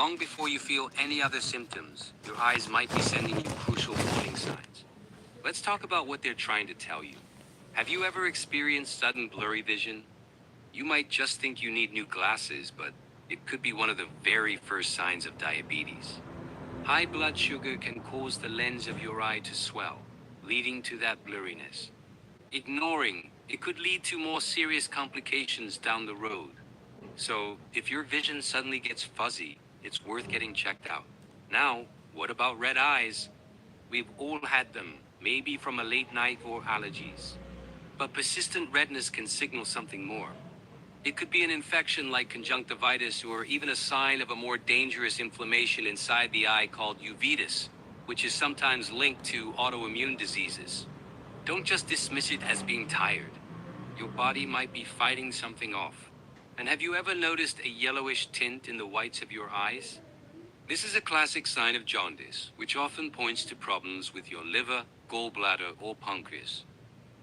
Long before you feel any other symptoms, your eyes might be sending you crucial warning signs. Let's talk about what they're trying to tell you. Have you ever experienced sudden blurry vision? You might just think you need new glasses, but it could be one of the very first signs of diabetes. High blood sugar can cause the lens of your eye to swell, leading to that blurriness. Ignoring it could lead to more serious complications down the road. So, if your vision suddenly gets fuzzy, it's worth getting checked out. Now, what about red eyes? We've all had them, maybe from a late night or allergies. But persistent redness can signal something more. It could be an infection like conjunctivitis or even a sign of a more dangerous inflammation inside the eye called uveitis, which is sometimes linked to autoimmune diseases. Don't just dismiss it as being tired. Your body might be fighting something off. And have you ever noticed a yellowish tint in the whites of your eyes? This is a classic sign of jaundice, which often points to problems with your liver, gallbladder, or pancreas.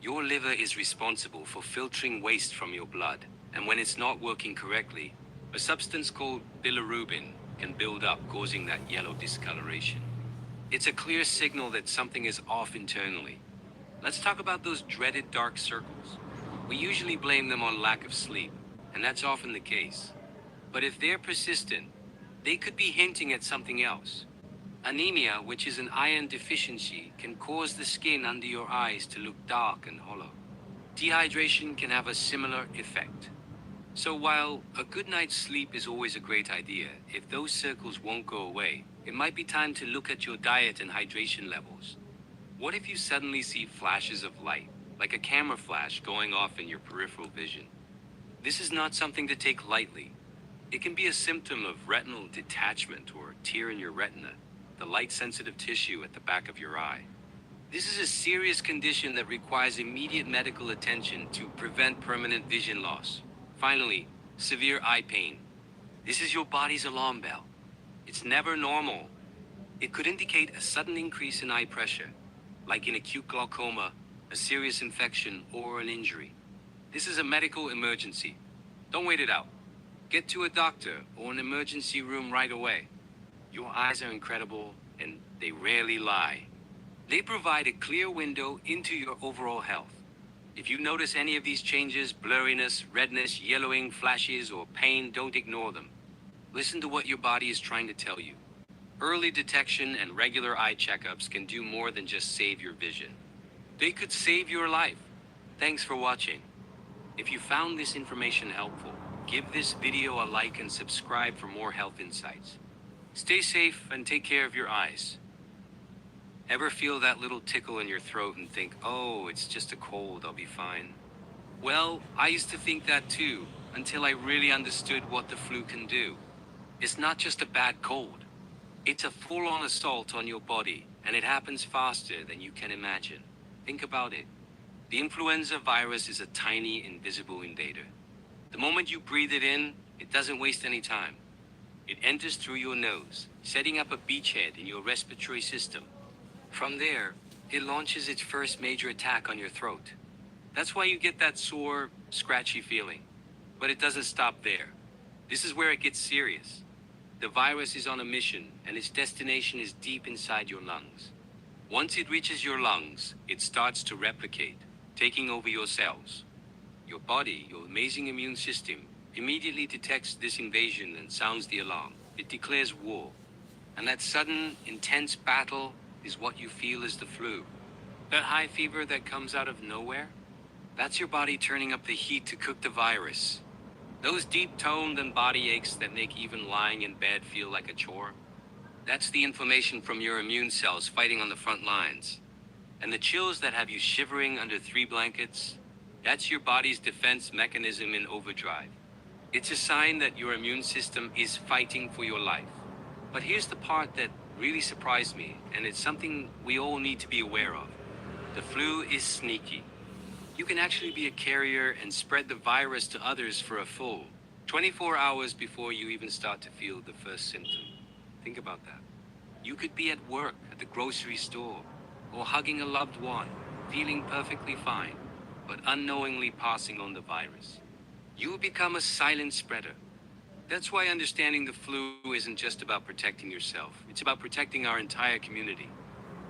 Your liver is responsible for filtering waste from your blood, and when it's not working correctly, a substance called bilirubin can build up, causing that yellow discoloration. It's a clear signal that something is off internally. Let's talk about those dreaded dark circles. We usually blame them on lack of sleep, and that's often the case. But if they're persistent, they could be hinting at something else. Anemia, which is an iron deficiency, can cause the skin under your eyes to look dark and hollow. Dehydration can have a similar effect. So while a good night's sleep is always a great idea, if those circles won't go away, it might be time to look at your diet and hydration levels. What if you suddenly see flashes of light, like a camera flash going off in your peripheral vision? This is not something to take lightly. It can be a symptom of retinal detachment or tear in your retina, the light-sensitive tissue at the back of your eye. This is a serious condition that requires immediate medical attention to prevent permanent vision loss. Finally, severe eye pain. This is your body's alarm bell. It's never normal. It could indicate a sudden increase in eye pressure, like in acute glaucoma, a serious infection, or an injury. This is a medical emergency. Don't wait it out. Get to a doctor or an emergency room right away. Your eyes are incredible, and they rarely lie. They provide a clear window into your overall health. If you notice any of these changes, blurriness, redness, yellowing, flashes, or pain, don't ignore them. Listen to what your body is trying to tell you. Early detection and regular eye checkups can do more than just save your vision. They could save your life. Thanks for watching. If you found this information helpful, give this video a like and subscribe for more health insights. Stay safe and take care of your eyes. Ever feel that little tickle in your throat and think, oh, it's just a cold, I'll be fine? Well, I used to think that too, until I really understood what the flu can do. It's not just a bad cold. It's a full-on assault on your body, and it happens faster than you can imagine. Think about it. The influenza virus is a tiny, invisible invader. The moment you breathe it in, it doesn't waste any time. It enters through your nose, setting up a beachhead in your respiratory system. From there, it launches its first major attack on your throat. That's why you get that sore, scratchy feeling. But it doesn't stop there. This is where it gets serious. The virus is on a mission, and its destination is deep inside your lungs. Once it reaches your lungs, it starts to replicate, taking over your cells. Your body, your amazing immune system, immediately detects this invasion and sounds the alarm. It declares war. And that sudden, intense battle is what you feel is the flu. That high fever that comes out of nowhere? That's your body turning up the heat to cook the virus. Those deep-toned and body aches that make even lying in bed feel like a chore? That's the inflammation from your immune cells fighting on the front lines. And the chills that have you shivering under 3 blankets? That's your body's defense mechanism in overdrive. It's a sign that your immune system is fighting for your life. But here's the part that really surprised me, and it's something we all need to be aware of. The flu is sneaky. You can actually be a carrier and spread the virus to others for a full 24 hours before you even start to feel the first symptom. Think about that. You could be at work, at the grocery store, or hugging a loved one, feeling perfectly fine, but unknowingly passing on the virus. You become a silent spreader. That's why understanding the flu isn't just about protecting yourself, it's about protecting our entire community.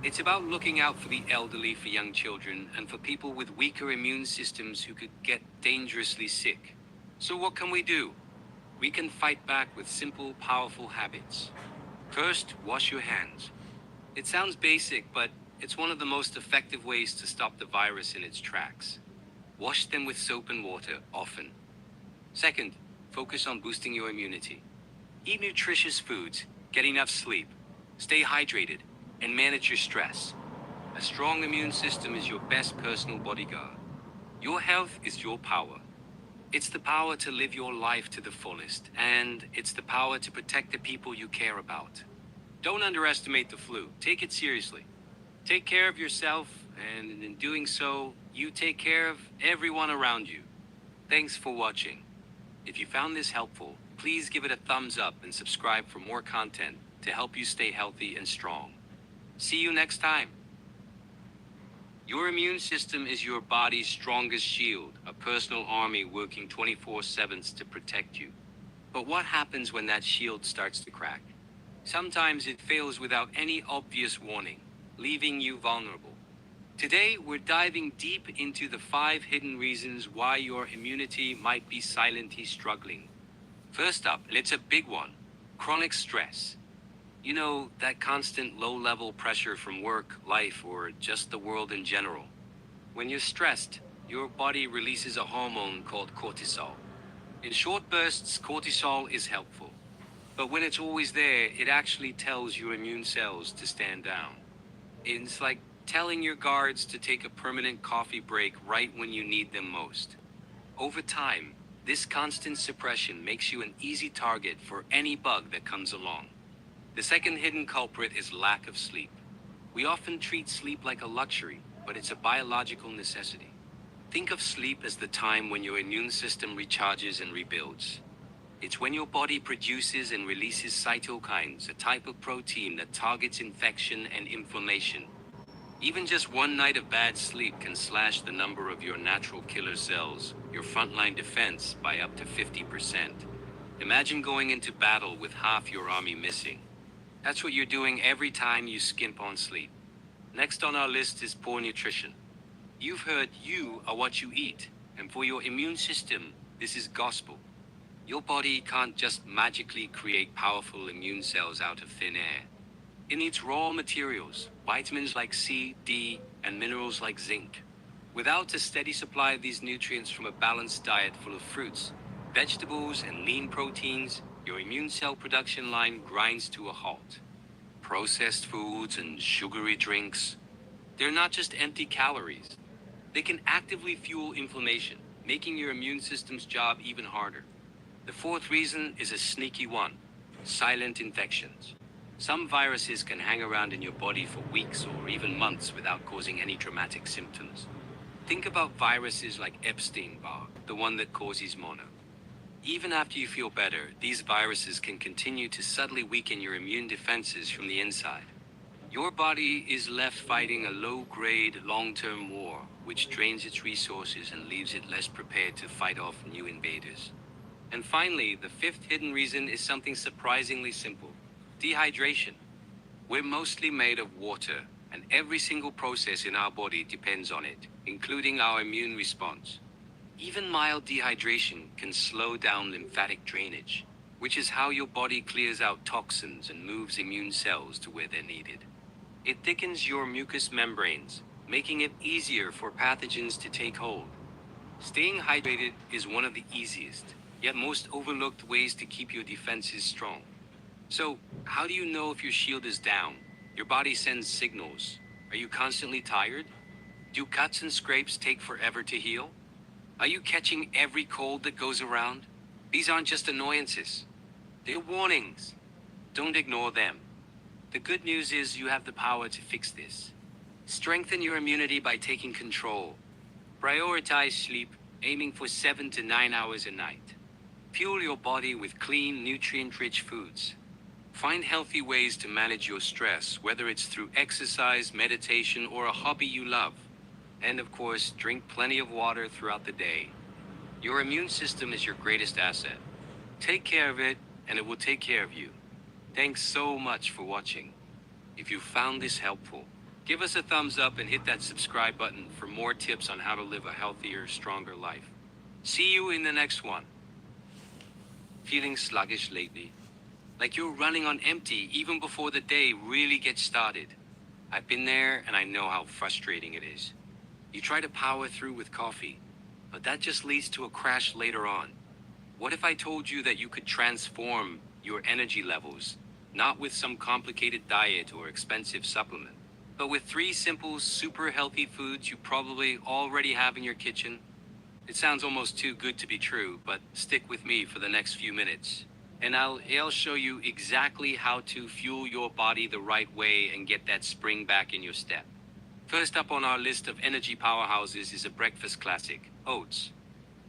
It's about looking out for the elderly, for young children, and for people with weaker immune systems who could get dangerously sick. So what can we do? We can fight back with simple, powerful habits. First, wash your hands. It sounds basic, but it's one of the most effective ways to stop the virus in its tracks. Wash them with soap and water often. Second, focus on boosting your immunity. Eat nutritious foods, get enough sleep, stay hydrated, and manage your stress. A strong immune system is your best personal bodyguard. Your health is your power. It's the power to live your life to the fullest, and it's the power to protect the people you care about. Don't underestimate the flu. Take it seriously. Take care of yourself, and in doing so, you take care of everyone around you. Thanks for watching. If you found this helpful, please give it a thumbs up and subscribe for more content to help you stay healthy and strong. See you next time. Your immune system is your body's strongest shield, a personal army working 24/7 to protect you. But what happens when that shield starts to crack? Sometimes it fails without any obvious warning, leaving you vulnerable. Today, we're diving deep into the 5 hidden reasons why your immunity might be silently struggling. First up, and it's a big one, chronic stress. You know, that constant low-level pressure from work, life, or just the world in general. When you're stressed, your body releases a hormone called cortisol. In short bursts, cortisol is helpful. But when it's always there, it actually tells your immune cells to stand down. It's like telling your guards to take a permanent coffee break right when you need them most. Over time, this constant suppression makes you an easy target for any bug that comes along. The second hidden culprit is lack of sleep. We often treat sleep like a luxury, but it's a biological necessity. Think of sleep as the time when your immune system recharges and rebuilds. It's when your body produces and releases cytokines, a type of protein that targets infection and inflammation. Even just one night of bad sleep can slash the number of your natural killer cells, your frontline defense, by up to 50%. Imagine going into battle with half your army missing. That's what you're doing every time you skimp on sleep. Next on our list is poor nutrition. You've heard you are what you eat, and for your immune system, this is gospel. Your body can't just magically create powerful immune cells out of thin air. It needs raw materials, vitamins like C, D, and minerals like zinc. Without a steady supply of these nutrients from a balanced diet full of fruits, vegetables, and lean proteins, your immune cell production line grinds to a halt. Processed foods and sugary drinks, they're not just empty calories. They can actively fuel inflammation, making your immune system's job even harder. The fourth reason is a sneaky one: silent infections. Some viruses can hang around in your body for weeks or even months without causing any dramatic symptoms. Think about viruses like Epstein-Barr, the one that causes mono. Even after you feel better, these viruses can continue to subtly weaken your immune defenses from the inside. Your body is left fighting a low-grade, long-term war, which drains its resources and leaves it less prepared to fight off new invaders. And finally, the fifth hidden reason is something surprisingly simple: dehydration. We're mostly made of water, and every single process in our body depends on it, including our immune response. Even mild dehydration can slow down lymphatic drainage, which is how your body clears out toxins and moves immune cells to where they're needed. It thickens your mucous membranes, making it easier for pathogens to take hold. Staying hydrated is one of the easiest, yet most overlooked ways to keep your defenses strong. So, how do you know if your shield is down? Your body sends signals. Are you constantly tired? Do cuts and scrapes take forever to heal? Are you catching every cold that goes around? These aren't just annoyances. They're warnings. Don't ignore them. The good news is you have the power to fix this. Strengthen your immunity by taking control. Prioritize sleep, aiming for 7 to 9 hours a night. Fuel your body with clean, nutrient-rich foods. Find healthy ways to manage your stress, whether it's through exercise, meditation, or a hobby you love. And of course, drink plenty of water throughout the day. Your immune system is your greatest asset. Take care of it, and it will take care of you. Thanks so much for watching. If you found this helpful, give us a thumbs up and hit that subscribe button for more tips on how to live a healthier, stronger life. See you in the next one. Feeling sluggish lately? Like you're running on empty even before the day really gets started? I've been there and I know how frustrating it is. You try to power through with coffee, but that just leads to a crash later on. What if I told you that you could transform your energy levels, not with some complicated diet or expensive supplement, but with 3 simple, super healthy foods you probably already have in your kitchen? It sounds almost too good to be true, but stick with me for the next few minutes, and I'll show you exactly how to fuel your body the right way and get that spring back in your step. First up on our list of energy powerhouses is a breakfast classic, oats.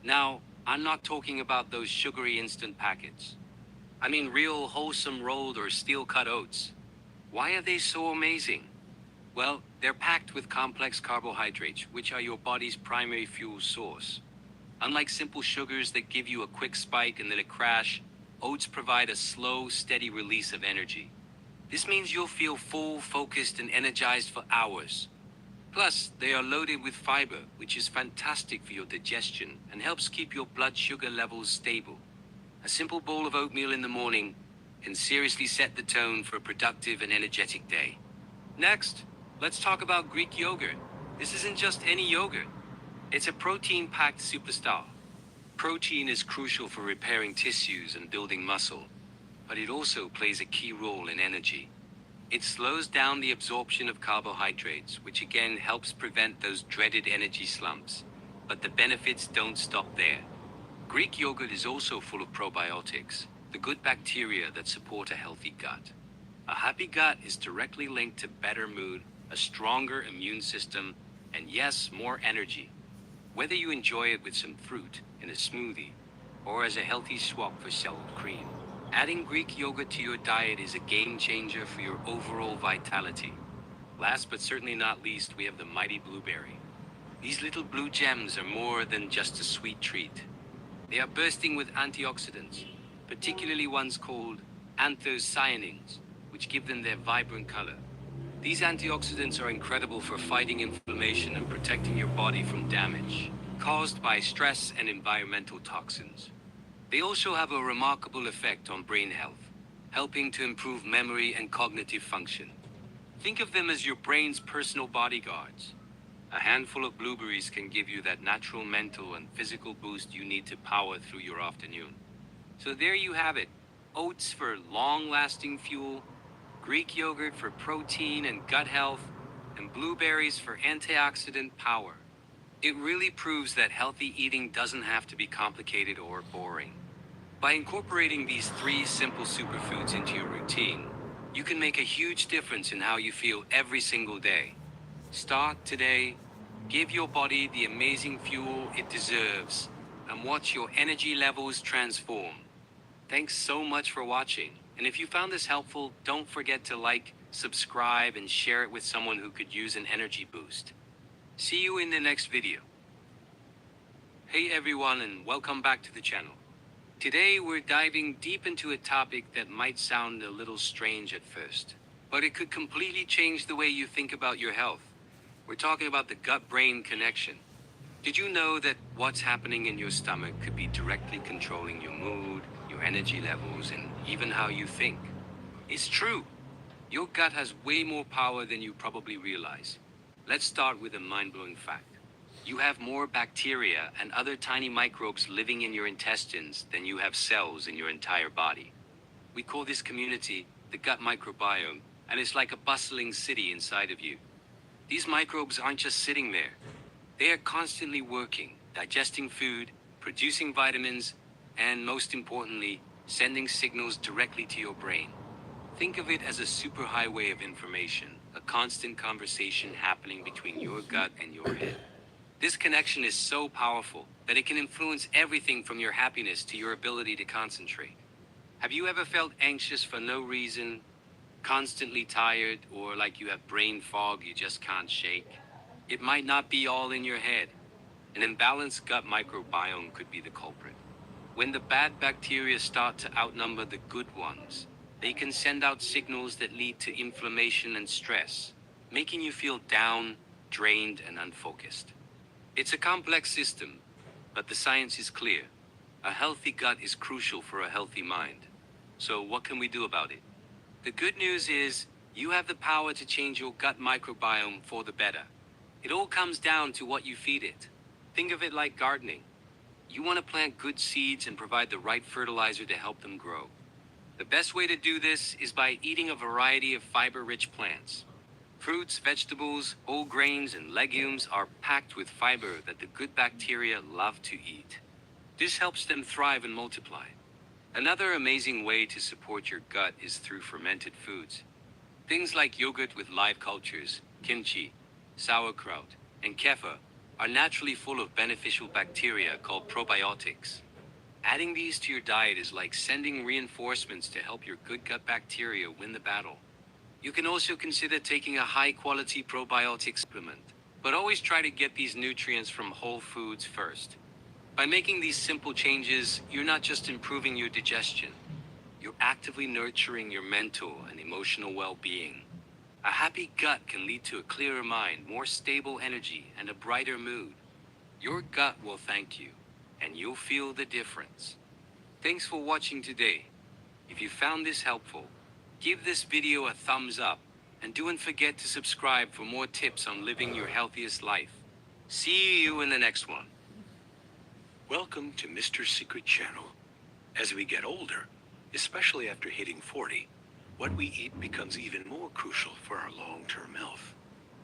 Now, I'm not talking about those sugary instant packets. I mean real wholesome rolled or steel-cut oats. Why are they so amazing? Well, they're packed with complex carbohydrates, which are your body's primary fuel source. Unlike simple sugars that give you a quick spike and then a crash, oats provide a slow, steady release of energy. This means you'll feel full, focused, and energized for hours. Plus, they are loaded with fiber, which is fantastic for your digestion and helps keep your blood sugar levels stable. A simple bowl of oatmeal in the morning can seriously set the tone for a productive and energetic day. Next, let's talk about Greek yogurt. This isn't just any yogurt. It's a protein-packed superstar. Protein is crucial for repairing tissues and building muscle, but it also plays a key role in energy. It slows down the absorption of carbohydrates, which again helps prevent those dreaded energy slumps. But the benefits don't stop there. Greek yogurt is also full of probiotics, the good bacteria that support a healthy gut. A happy gut is directly linked to better mood, a stronger immune system, and yes, more energy. Whether you enjoy it with some fruit in a smoothie or as a healthy swap for salad cream, adding Greek yogurt to your diet is a game changer for your overall vitality. Last but certainly not least, we have the mighty blueberry. These little blue gems are more than just a sweet treat. They are bursting with antioxidants, particularly ones called anthocyanins, which give them their vibrant color. These antioxidants are incredible for fighting inflammation and protecting your body from damage caused by stress and environmental toxins. They also have a remarkable effect on brain health, helping to improve memory and cognitive function. Think of them as your brain's personal bodyguards. A handful of blueberries can give you that natural mental and physical boost you need to power through your afternoon. So there you have it. Oats for long-lasting fuel, Greek yogurt for protein and gut health, and blueberries for antioxidant power. It really proves that healthy eating doesn't have to be complicated or boring. By incorporating these 3 simple superfoods into your routine, you can make a huge difference in how you feel every single day. Start today, give your body the amazing fuel it deserves, and watch your energy levels transform. Thanks so much for watching, and if you found this helpful, don't forget to like, subscribe, and share it with someone who could use an energy boost. See you in the next video. Hey everyone, and welcome back to the channel. Today we're diving deep into a topic that might sound a little strange at first, but it could completely change the way you think about your health. We're talking about the gut-brain connection. Did you know that what's happening in your stomach could be directly controlling your mood, your energy levels, and even how you think? It's true. Your gut has way more power than you probably realize. Let's start with a mind-blowing fact. You have more bacteria and other tiny microbes living in your intestines than you have cells in your entire body. We call this community the gut microbiome, and it's like a bustling city inside of you. These microbes aren't just sitting there. They are constantly working, digesting food, producing vitamins, and most importantly, sending signals directly to your brain. Think of it as a superhighway of information, a constant conversation happening between your gut and your head. This connection is so powerful that it can influence everything from your happiness to your ability to concentrate. Have you ever felt anxious for no reason, constantly tired, or like you have brain fog you just can't shake? It might not be all in your head. An imbalanced gut microbiome could be the culprit. When the bad bacteria start to outnumber the good ones, they can send out signals that lead to inflammation and stress, making you feel down, drained, and unfocused. It's a complex system, but the science is clear. A healthy gut is crucial for a healthy mind. So what can we do about it? The good news is, you have the power to change your gut microbiome for the better. It all comes down to what you feed it. Think of it like gardening. You want to plant good seeds and provide the right fertilizer to help them grow. The best way to do this is by eating a variety of fiber-rich plants. Fruits, vegetables, whole grains, and legumes are packed with fiber that the good bacteria love to eat. This helps them thrive and multiply. Another amazing way to support your gut is through fermented foods. Things like yogurt with live cultures, kimchi, sauerkraut, and kefir are naturally full of beneficial bacteria called probiotics. Adding these to your diet is like sending reinforcements to help your good gut bacteria win the battle. You can also consider taking a high-quality probiotic supplement, but always try to get these nutrients from whole foods first. By making these simple changes, you're not just improving your digestion, you're actively nurturing your mental and emotional well-being. A happy gut can lead to a clearer mind, more stable energy, and a brighter mood. Your gut will thank you, and you'll feel the difference. Thanks for watching today. If you found this helpful, give this video a thumbs up, and don't forget to subscribe for more tips on living your healthiest life. See you in the next one. Welcome to Mr. Secret Channel. As we get older, especially after hitting 40, what we eat becomes even more crucial for our long-term health.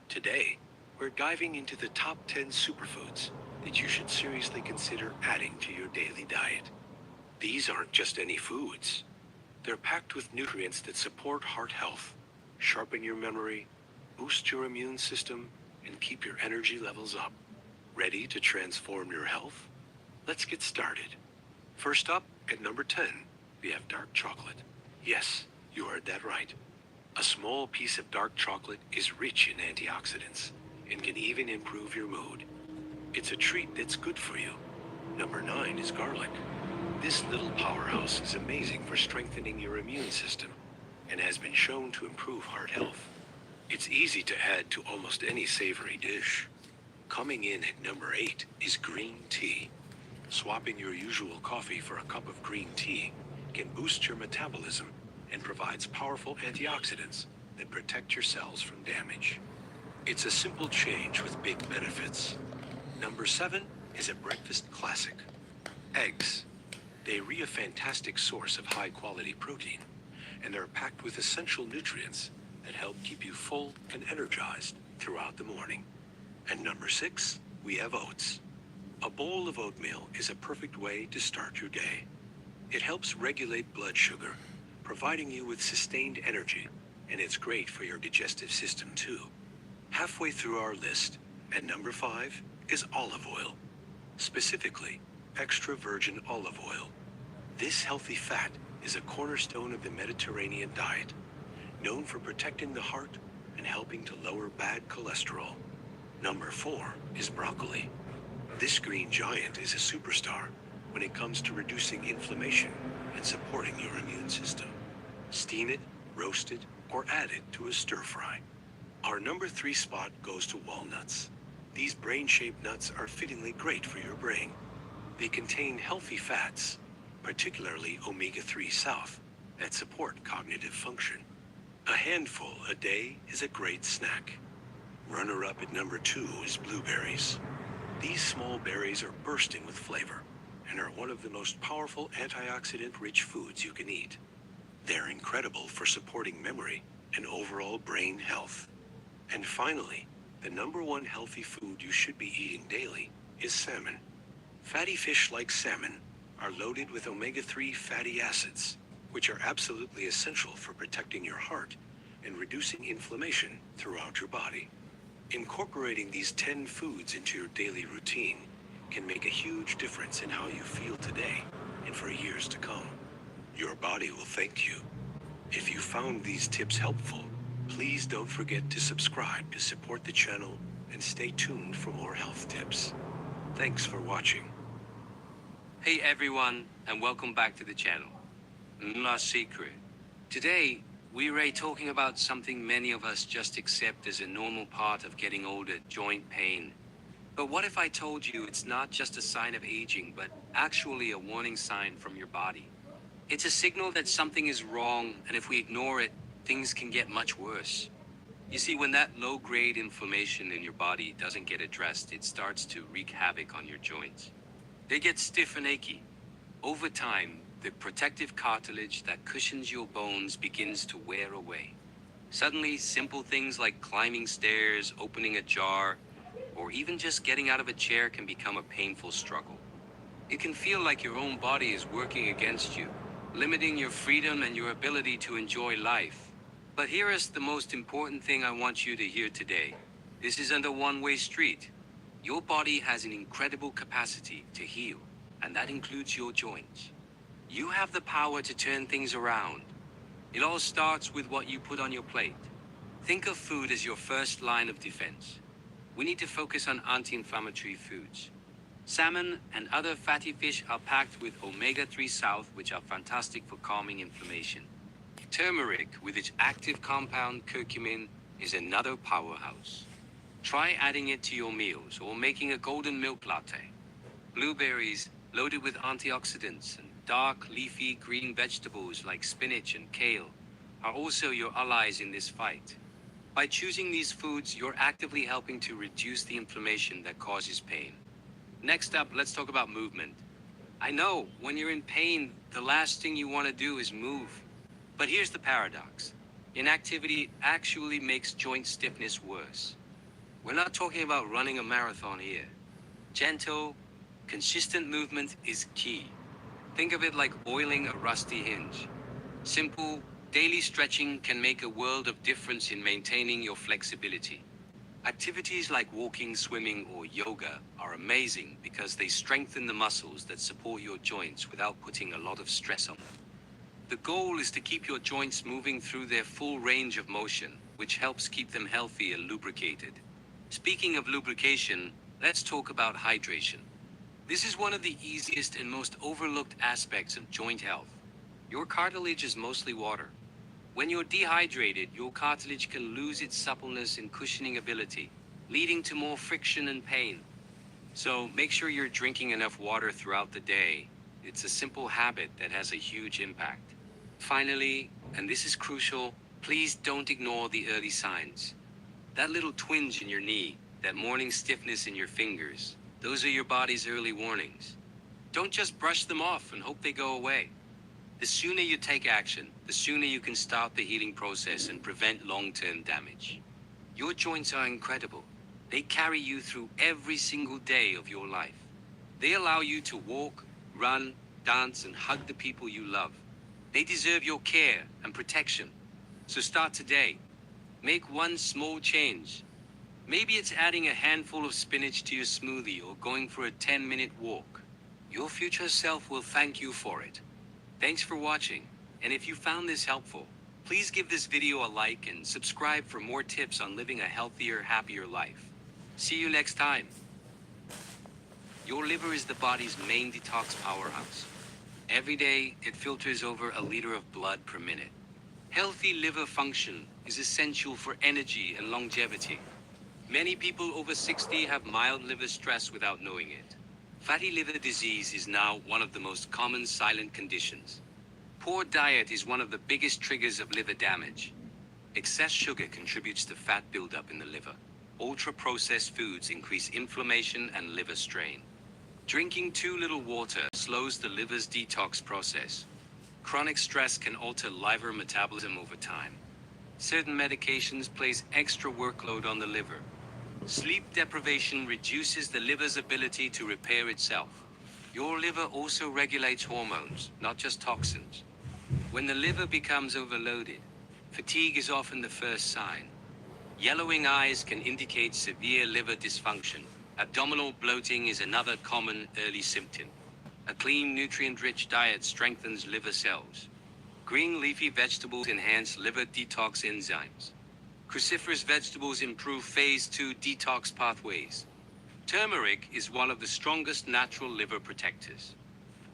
Today, we're diving into the top 10 superfoods that you should seriously consider adding to your daily diet. These aren't just any foods. They're packed with nutrients that support heart health, sharpen your memory, boost your immune system, and keep your energy levels up. Ready to transform your health? Let's get started. First up, at number 10, we have dark chocolate. Yes, you heard that right. A small piece of dark chocolate is rich in antioxidants and can even improve your mood. It's a treat that's good for you. Number 9 is garlic. This little powerhouse is amazing for strengthening your immune system and has been shown to improve heart health. It's easy to add to almost any savory dish. Coming in at number 8 is green tea. Swapping your usual coffee for a cup of green tea can boost your metabolism and provides powerful antioxidants that protect your cells from damage. It's a simple change with big benefits. Number 7 is a breakfast classic. Eggs. They're a fantastic source of high-quality protein, and they're packed with essential nutrients that help keep you full and energized throughout the morning. And number 6, we have oats. A bowl of oatmeal is a perfect way to start your day. It helps regulate blood sugar, providing you with sustained energy, and it's great for your digestive system too. Halfway through our list, at number 5 is olive oil. Specifically, extra virgin olive oil. This healthy fat is a cornerstone of the Mediterranean diet, known for protecting the heart and helping to lower bad cholesterol. Number 4 is broccoli. This green giant is a superstar when it comes to reducing inflammation and supporting your immune system. Steam it, roast it, or add it to a stir-fry. Our number 3 spot goes to walnuts. These brain-shaped nuts are fittingly great for your brain. They contain healthy fats, particularly omega-3 south, that support cognitive function. A handful a day is a great snack. Runner-up at number 2 is blueberries. These small berries are bursting with flavor and are one of the most powerful antioxidant-rich foods you can eat. They're incredible for supporting memory and overall brain health. And finally, the number 1 healthy food you should be eating daily is salmon. Fatty fish like salmon are loaded with omega-3 fatty acids, which are absolutely essential for protecting your heart and reducing inflammation throughout your body. Incorporating these 10 foods into your daily routine can make a huge difference in how you feel today and for years to come. Your body will thank you. If you found these tips helpful, please don't forget to subscribe to support the channel and stay tuned for more health tips. Thanks for watching. Hey everyone, and welcome back to the channel. La Secret. Today, we're talking about something many of us just accept as a normal part of getting older, joint pain. But what if I told you it's not just a sign of aging, but actually a warning sign from your body? It's a signal that something is wrong, and if we ignore it, things can get much worse. You see, when that low-grade inflammation in your body doesn't get addressed, it starts to wreak havoc on your joints. They get stiff and achy. Over time, the protective cartilage that cushions your bones begins to wear away. Suddenly, simple things like climbing stairs, opening a jar, or even just getting out of a chair can become a painful struggle. It can feel like your own body is working against you, limiting your freedom and your ability to enjoy life. But here is the most important thing I want you to hear today. This isn't a one-way street. Your body has an incredible capacity to heal, and that includes your joints. You have the power to turn things around. It all starts with what you put on your plate. Think of food as your first line of defense. We need to focus on anti-inflammatory foods. Salmon and other fatty fish are packed with omega-3 salt, which are fantastic for calming inflammation. Turmeric, with its active compound curcumin, is another powerhouse. Try adding it to your meals or making a golden milk latte. Blueberries, loaded with antioxidants, and dark leafy green vegetables like spinach and kale, are also your allies in this fight. By choosing these foods, you're actively helping to reduce the inflammation that causes pain. Next up, let's talk about movement. I know, when you're in pain, the last thing you want to do is move. But here's the paradox. Inactivity actually makes joint stiffness worse. We're not talking about running a marathon here. Gentle, consistent movement is key. Think of it like oiling a rusty hinge. Simple, daily stretching can make a world of difference in maintaining your flexibility. Activities like walking, swimming, or yoga are amazing because they strengthen the muscles that support your joints without putting a lot of stress on them. The goal is to keep your joints moving through their full range of motion, which helps keep them healthy and lubricated. Speaking of lubrication, let's talk about hydration. This is one of the easiest and most overlooked aspects of joint health. Your cartilage is mostly water. When you're dehydrated, your cartilage can lose its suppleness and cushioning ability, leading to more friction and pain. So make sure you're drinking enough water throughout the day. It's a simple habit that has a huge impact. Finally, and this is crucial, please don't ignore the early signs. That little twinge in your knee, that morning stiffness in your fingers, those are your body's early warnings. Don't just brush them off and hope they go away. The sooner you take action, the sooner you can start the healing process and prevent long-term damage. Your joints are incredible. They carry you through every single day of your life. They allow you to walk, run, dance, and hug the people you love. They deserve your care and protection. So start today. Make one small change. Maybe it's adding a handful of spinach to your smoothie or going for a 10-minute walk. Your future self will thank you for it. Thanks for watching, and if you found this helpful, please give this video a like and subscribe for more tips on living a healthier, happier life. See you next time. Your liver is the body's main detox powerhouse. Every day, it filters over a liter of blood per minute. Healthy liver function is essential for energy and longevity. Many people over 60 have mild liver stress without knowing it. Fatty liver disease is now one of the most common silent conditions. Poor diet is one of the biggest triggers of liver damage. Excess sugar contributes to fat buildup in the liver. Ultra-processed foods increase inflammation and liver strain. Drinking too little water slows the liver's detox process. Chronic stress can alter liver metabolism over time. Certain medications place extra workload on the liver. Sleep deprivation reduces the liver's ability to repair itself. Your liver also regulates hormones, not just toxins. When the liver becomes overloaded, fatigue is often the first sign. Yellowing eyes can indicate severe liver dysfunction. Abdominal bloating is another common early symptom. A clean, nutrient-rich diet strengthens liver cells. Green leafy vegetables enhance liver detox enzymes. Cruciferous vegetables improve phase 2 detox pathways. Turmeric is one of the strongest natural liver protectors.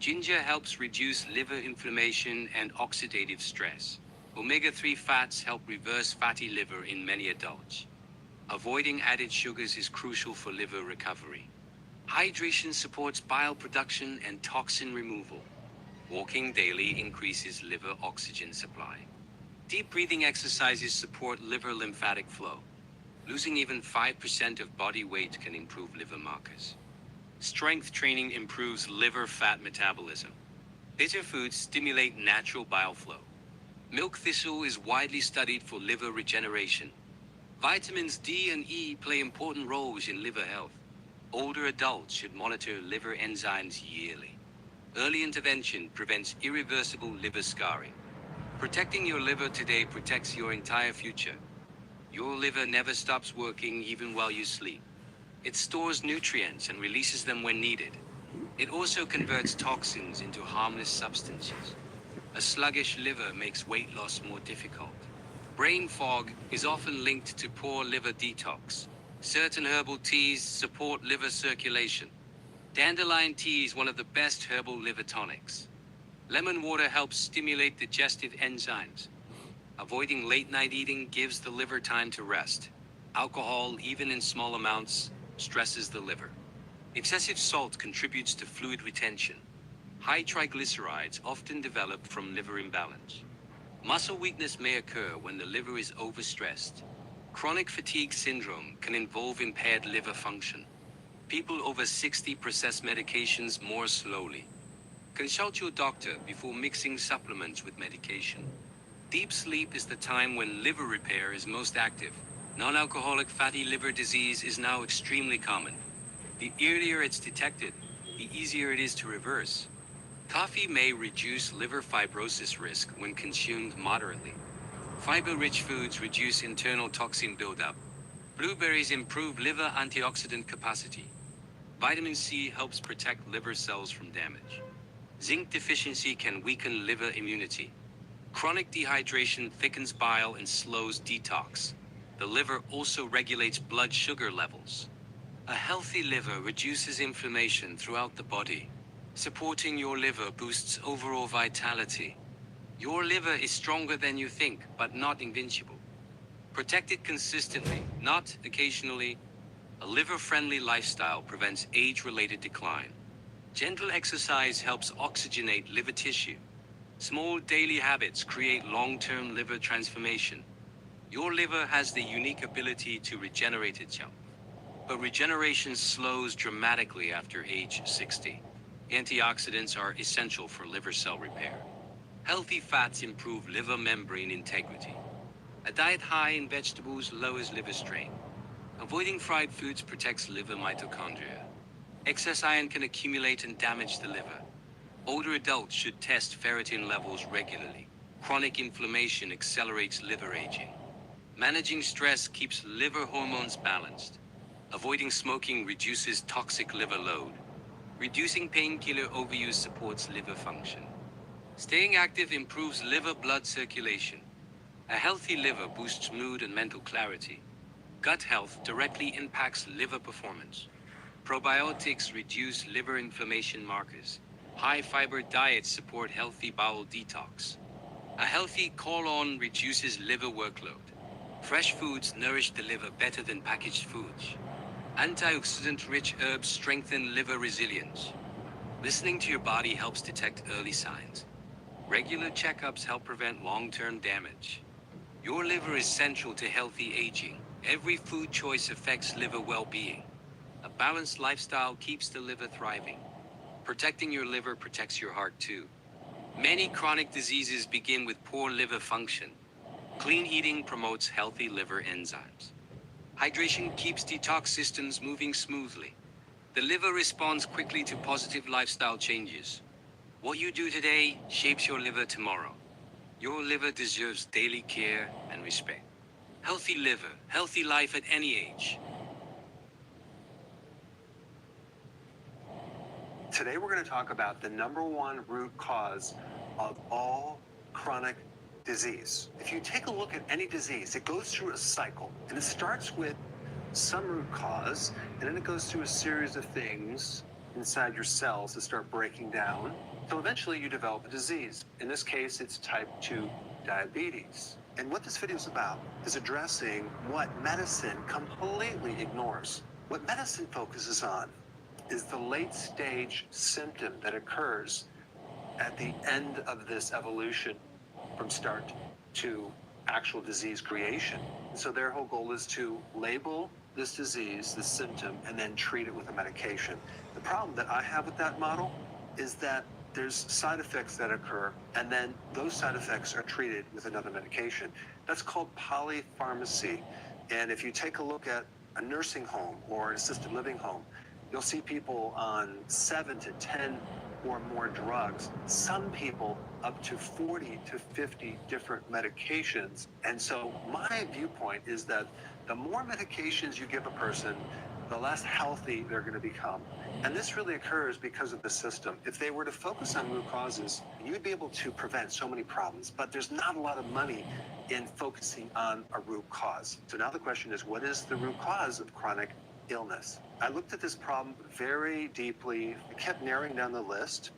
Ginger helps reduce liver inflammation and oxidative stress. Omega-3 fats help reverse fatty liver in many adults. Avoiding added sugars is crucial for liver recovery. Hydration supports bile production and toxin removal. Walking daily increases liver oxygen supply. Deep breathing exercises support liver lymphatic flow. Losing even 5% of body weight can improve liver markers. Strength training improves liver fat metabolism. Bitter foods stimulate natural bile flow. Milk thistle is widely studied for liver regeneration. Vitamins D and E play important roles in liver health. Older adults should monitor liver enzymes yearly. Early intervention prevents irreversible liver scarring. Protecting your liver today protects your entire future. Your liver never stops working even while you sleep. It stores nutrients and releases them when needed. It also converts toxins into harmless substances. A sluggish liver makes weight loss more difficult. Brain fog is often linked to poor liver detox. Certain herbal teas support liver circulation. Dandelion tea is one of the best herbal liver tonics. Lemon water helps stimulate digestive enzymes. Avoiding late-night eating gives the liver time to rest. Alcohol, even in small amounts, stresses the liver. Excessive salt contributes to fluid retention. High triglycerides often develop from liver imbalance. Muscle weakness may occur when the liver is overstressed. Chronic fatigue syndrome can involve impaired liver function. People over 60 process medications more slowly. Consult your doctor before mixing supplements with medication. Deep sleep is the time when liver repair is most active. Non-alcoholic fatty liver disease is now extremely common. The earlier it's detected, the easier it is to reverse. Coffee may reduce liver fibrosis risk when consumed moderately. Fiber-rich foods reduce internal toxin buildup. Blueberries improve liver antioxidant capacity. Vitamin C helps protect liver cells from damage. Zinc deficiency can weaken liver immunity. Chronic dehydration thickens bile and slows detox. The liver also regulates blood sugar levels. A healthy liver reduces inflammation throughout the body. Supporting your liver boosts overall vitality. Your liver is stronger than you think, but not invincible. Protect it consistently, not occasionally. A liver-friendly lifestyle prevents age-related decline. Gentle exercise helps oxygenate liver tissue. Small daily habits create long-term liver transformation. Your liver has the unique ability to regenerate itself. But regeneration slows dramatically after age 60. Antioxidants are essential for liver cell repair. Healthy fats improve liver membrane integrity. A diet high in vegetables lowers liver strain. Avoiding fried foods protects liver mitochondria. Excess iron can accumulate and damage the liver. Older adults should test ferritin levels regularly. Chronic inflammation accelerates liver aging. Managing stress keeps liver hormones balanced. Avoiding smoking reduces toxic liver load. Reducing painkiller overuse supports liver function. Staying active improves liver blood circulation. A healthy liver boosts mood and mental clarity. Gut health directly impacts liver performance. Probiotics reduce liver inflammation markers. High-fiber diets support healthy bowel detox. A healthy colon reduces liver workload. Fresh foods nourish the liver better than packaged foods. Antioxidant-rich herbs strengthen liver resilience. Listening to your body helps detect early signs. Regular checkups help prevent long-term damage. Your liver is central to healthy aging. Every food choice affects liver well-being. A balanced lifestyle keeps the liver thriving. Protecting your liver protects your heart too. Many chronic diseases begin with poor liver function. Clean eating promotes healthy liver enzymes. Hydration keeps detox systems moving smoothly. The liver responds quickly to positive lifestyle changes. What you do today shapes your liver tomorrow. Your liver deserves daily care and respect. Healthy liver, healthy life at any age. Today we're going to talk about the #1 root cause of all chronic disease. If you take a look at any disease, it goes through a cycle, and it starts with some root cause, and then it goes through a series of things inside your cells to start breaking down. So eventually you develop a disease. In this case, it's type 2 diabetes. And what this video is about is addressing what medicine completely ignores. What medicine focuses on is the late stage symptom that occurs at the end of this evolution from start to actual disease creation. So their whole goal is to label this disease, this symptom, and then treat it with a medication. The problem that I have with that model is that there's side effects that occur, and then those side effects are treated with another medication. That's called polypharmacy. And if you take a look at a nursing home or an assisted living home, you'll see people on 7 to 10 or more drugs, some people up to 40 to 50 different medications. And so my viewpoint is that the more medications you give a person, the less healthy they're going to become. And this really occurs because of the system. If they were to focus on root causes, you'd be able to prevent so many problems, but there's not a lot of money in focusing on a root cause. So now the question is, what is the root cause of chronic illness? I looked at this problem very deeply. I kept narrowing down the list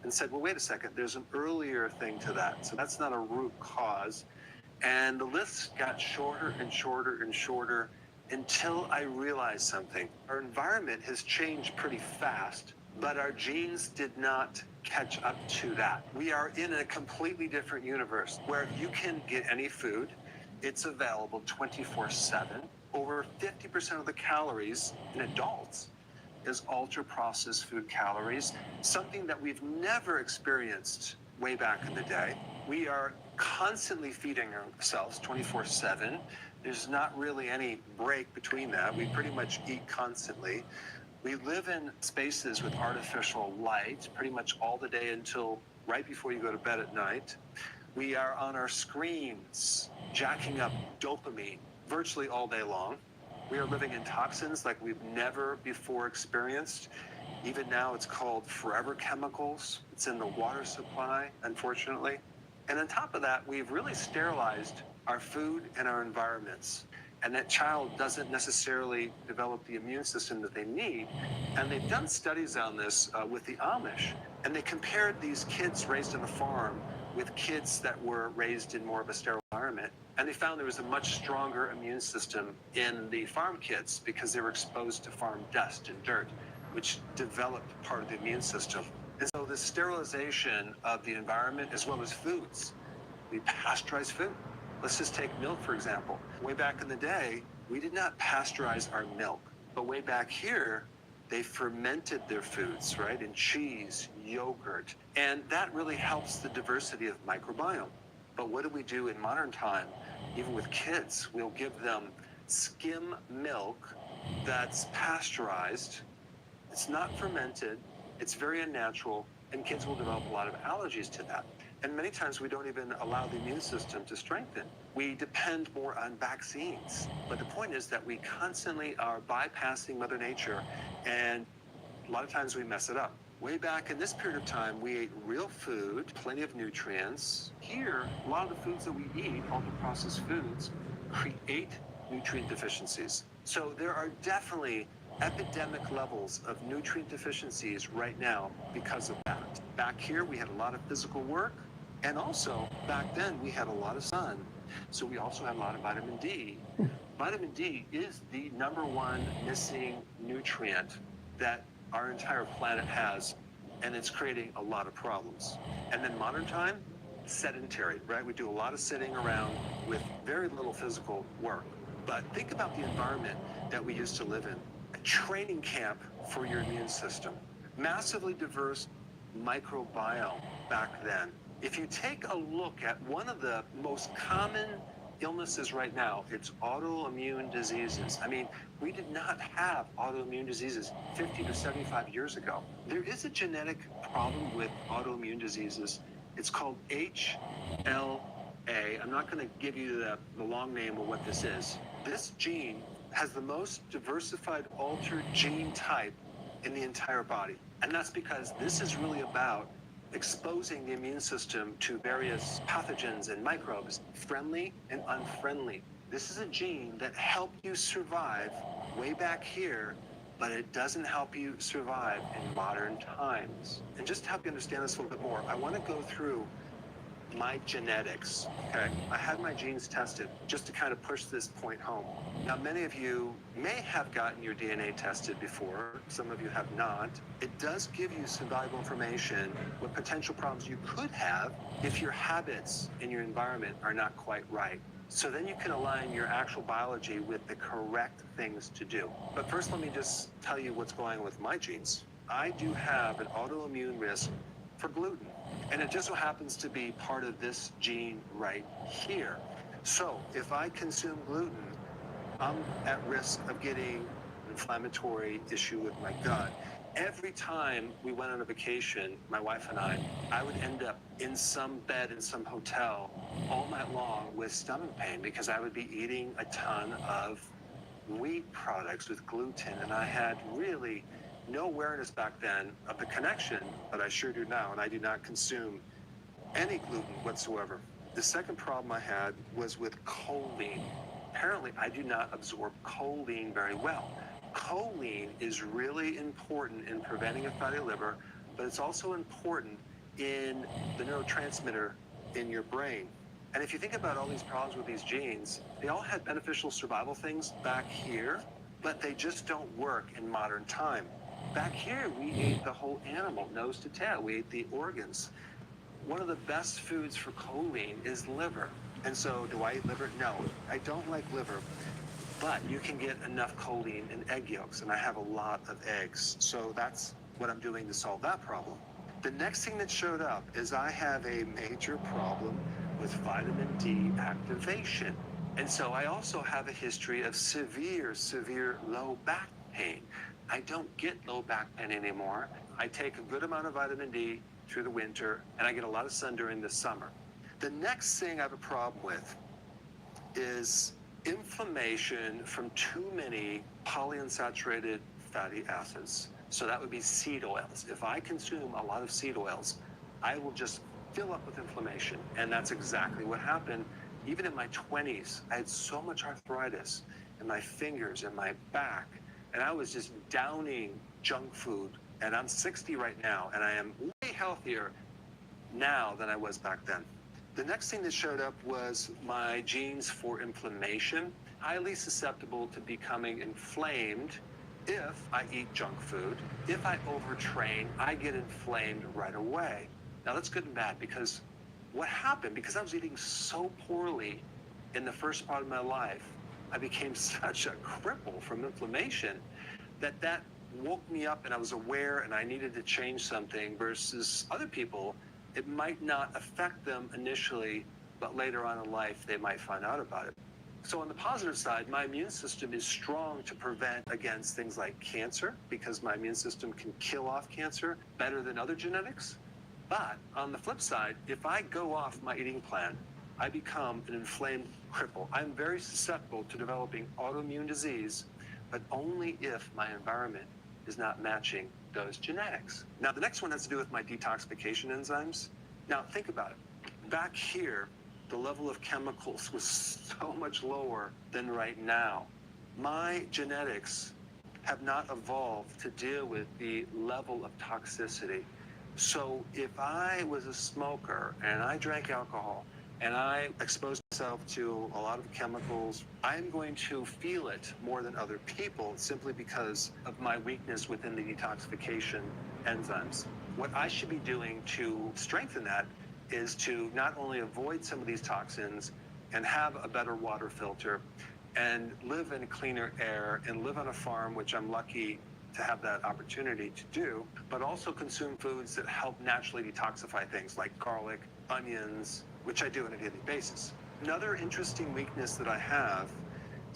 and said, well, wait a second, there's an earlier thing to that. So that's not a root cause. And the list got shorter and shorter and shorter until I realized something. Our environment has changed pretty fast, but our genes did not catch up to that. We are in a completely different universe where you can get any food. It's available 24/7. Over 50% of the calories in adults is ultra-processed food calories, something that we've never experienced way back in the day. We are constantly feeding ourselves 24/7. There's not really any break between that. We pretty much eat constantly. We live in spaces with artificial light pretty much all the day until right before you go to bed at night. We are on our screens, jacking up dopamine virtually all day long. We are living in toxins like we've never before experienced. Even now it's called forever chemicals. It's in the water supply, unfortunately. And on top of that, we've really sterilized our food and our environments. And that child doesn't necessarily develop the immune system that they need. And they've done studies on this with the Amish. And they compared these kids raised on a farm with kids that were raised in more of a sterile environment. And they found there was a much stronger immune system in the farm kids because they were exposed to farm dust and dirt, which developed part of the immune system. And so the sterilization of the environment as well as foods, we pasteurize food. Let's just take milk, for example. Way back in the day, we did not pasteurize our milk. But way back here, they fermented their foods, right? In cheese, yogurt. And that really helps the diversity of microbiome. But what do we do in modern time? Even with kids, we'll give them skim milk that's pasteurized. It's not fermented. It's very unnatural. And kids will develop a lot of allergies to that. And many times we don't even allow the immune system to strengthen. We depend more on vaccines. But the point is that we constantly are bypassing Mother Nature, and a lot of times we mess it up. Way back in this period of time, we ate real food, plenty of nutrients. Here, a lot of the foods that we eat, ultra-processed foods, create nutrient deficiencies. So there are definitely epidemic levels of nutrient deficiencies right now because of that. Back here, we had a lot of physical work. And also, back then, we had a lot of sun. So we also had a lot of vitamin D. Vitamin D is the #1 missing nutrient that our entire planet has, and it's creating a lot of problems. And then modern time, sedentary, right? We do a lot of sitting around with very little physical work. But think about the environment that we used to live in. A training camp for your immune system. Massively diverse microbiome back then. If you take a look at one of the most common illnesses right now, it's autoimmune diseases. I mean, we did not have autoimmune diseases 50 to 75 years ago. There is a genetic problem with autoimmune diseases. It's called HLA. I'm not going to give you the long name of what this is. This gene has the most diversified altered gene type in the entire body. And that's because this is really about exposing the immune system to various pathogens and microbes, friendly and unfriendly. This is a gene that helped you survive way back here but it doesn't help you survive in modern times. And just to help you understand this a little bit more, I want to go through my genetics, okay? I had my genes tested just to kind of push this point home. Now, many of you may have gotten your DNA tested before. Some of you have not. It does give you some valuable information what potential problems you could have if your habits and your environment are not quite right. So then you can align your actual biology with the correct things to do. But first, let me just tell you what's going on with my genes. I do have an autoimmune risk for gluten. And it just so happens to be part of this gene right here. So if I consume gluten, I'm at risk of getting an inflammatory issue with my gut. Every time we went on a vacation, my wife and I would end up in some bed in some hotel all night long with stomach pain because I would be eating a ton of wheat products with gluten, and I had really no awareness back then of the connection, but I sure do now, and I do not consume any gluten whatsoever. The second problem I had was with choline. Apparently, I do not absorb choline very well. Choline is really important in preventing a fatty liver, but it's also important in the neurotransmitter in your brain. And if you think about all these problems with these genes, they all had beneficial survival things back here, but they just don't work in modern time. Back here, we ate the whole animal, nose to tail. We ate the organs. One of the best foods for choline is liver. And so, do I eat liver? No, I don't like liver. But you can get enough choline in egg yolks, and I have a lot of eggs. So that's what I'm doing to solve that problem. The next thing that showed up is I have a major problem with vitamin D activation. And so I also have a history of severe low back pain. I don't get low back pain anymore. I take a good amount of vitamin D through the winter, and I get a lot of sun during the summer. The next thing I have a problem with is inflammation from too many polyunsaturated fatty acids. So that would be seed oils. If I consume a lot of seed oils, I will just fill up with inflammation. And that's exactly what happened. Even in my 20s, I had so much arthritis in my fingers and my back, and I was just downing junk food. And I'm 60 right now, and I am way healthier now than I was back then. The next thing that showed up was my genes for inflammation. Highly susceptible to becoming inflamed if I eat junk food. If I overtrain, I get inflamed right away. Now that's good and bad, because what happened, because I was eating so poorly in the first part of my life, I became such a cripple from inflammation that woke me up, and I was aware and I needed to change something, versus other people, it might not affect them initially, but later on in life, they might find out about it. So on the positive side, my immune system is strong to prevent against things like cancer, because my immune system can kill off cancer better than other genetics. But on the flip side, if I go off my eating plan, I become an inflamed cripple. I'm very susceptible to developing autoimmune disease, but only if my environment is not matching those genetics. Now, the next one has to do with my detoxification enzymes. Now, think about it. Back here, the level of chemicals was so much lower than right now. My genetics have not evolved to deal with the level of toxicity. So if I was a smoker and I drank alcohol and I exposed myself to a lot of chemicals, I'm going to feel it more than other people, simply because of my weakness within the detoxification enzymes. What I should be doing to strengthen that is to not only avoid some of these toxins and have a better water filter and live in cleaner air and live on a farm, which I'm lucky to have that opportunity to do, but also consume foods that help naturally detoxify things like garlic, onions, which I do on a daily basis. Another interesting weakness that I have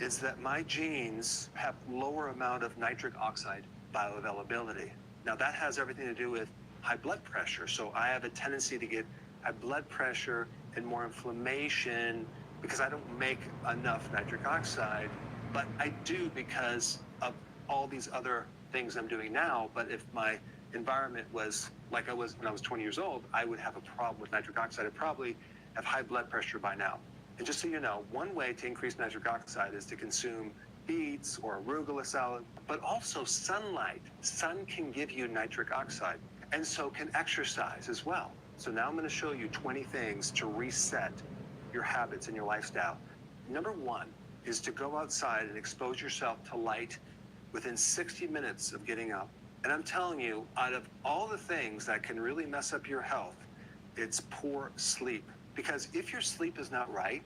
is that my genes have lower amount of nitric oxide bioavailability. Now that has everything to do with high blood pressure. So I have a tendency to get high blood pressure and more inflammation because I don't make enough nitric oxide, but I do because of all these other things I'm doing now. But if my environment was like I was when I was 20 years old, I would have a problem with nitric oxide. I'd probably have high blood pressure by now. And just so you know, one way to increase nitric oxide is to consume beets or arugula salad, but also sunlight. Sun can give you nitric oxide, and so can exercise as well. So now I'm going to show you 20 things to reset your habits and your lifestyle. Number one is to go outside and expose yourself to light within 60 minutes of getting up. And I'm telling you, out of all the things that can really mess up your health, it's poor sleep. Because if your sleep is not right,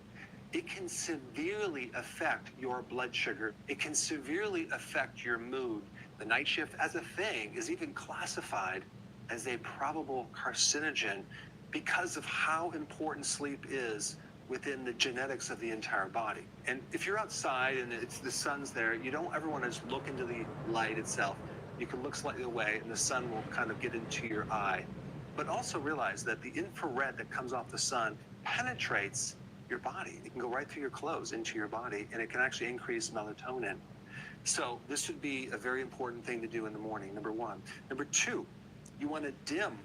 it can severely affect your blood sugar. It can severely affect your mood. The night shift as a thing is even classified as a probable carcinogen because of how important sleep is within the genetics of the entire body. And if you're outside and the sun's there, you don't ever want to just look into the light itself. You can look slightly away and the sun will kind of get into your eye. But also realize that the infrared that comes off the sun penetrates your body. It can go right through your clothes into your body, and it can actually increase melatonin. So this would be a very important thing to do in the morning, number one. Number two, you want to dim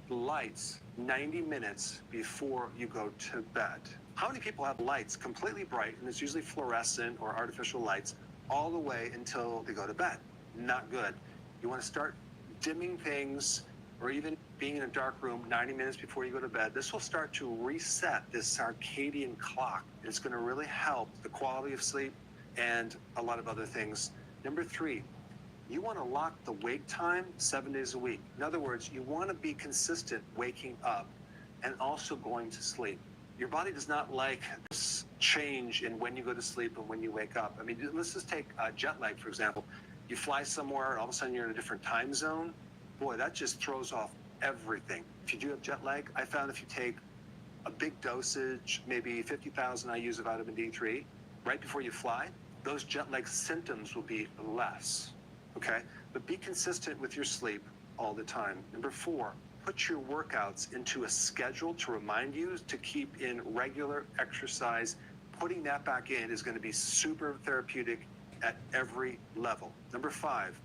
the lights 90 minutes before you go to bed. How many people have lights completely bright, and it's usually fluorescent or artificial lights, all the way until they go to bed? Not good. You want to start dimming things, or even being in a dark room 90 minutes before you go to bed. This will start to reset this circadian clock. It's going to really help the quality of sleep and a lot of other things. Number three, you want to lock the wake time 7 days a week. In other words, you want to be consistent waking up and also going to sleep. Your body does not like this change in when you go to sleep and when you wake up. I mean, let's just take jet lag, for example. You fly somewhere and all of a sudden you're in a different time zone. Boy, that just throws off everything. If you do have jet lag, I found if you take a big dosage, maybe 50,000 IUs of vitamin D3, right before you fly, those jet lag symptoms will be less, okay? But be consistent with your sleep all the time. Number four, put your workouts into a schedule to remind you to keep in regular exercise. Putting that back in is going to be super therapeutic at every level. Number five,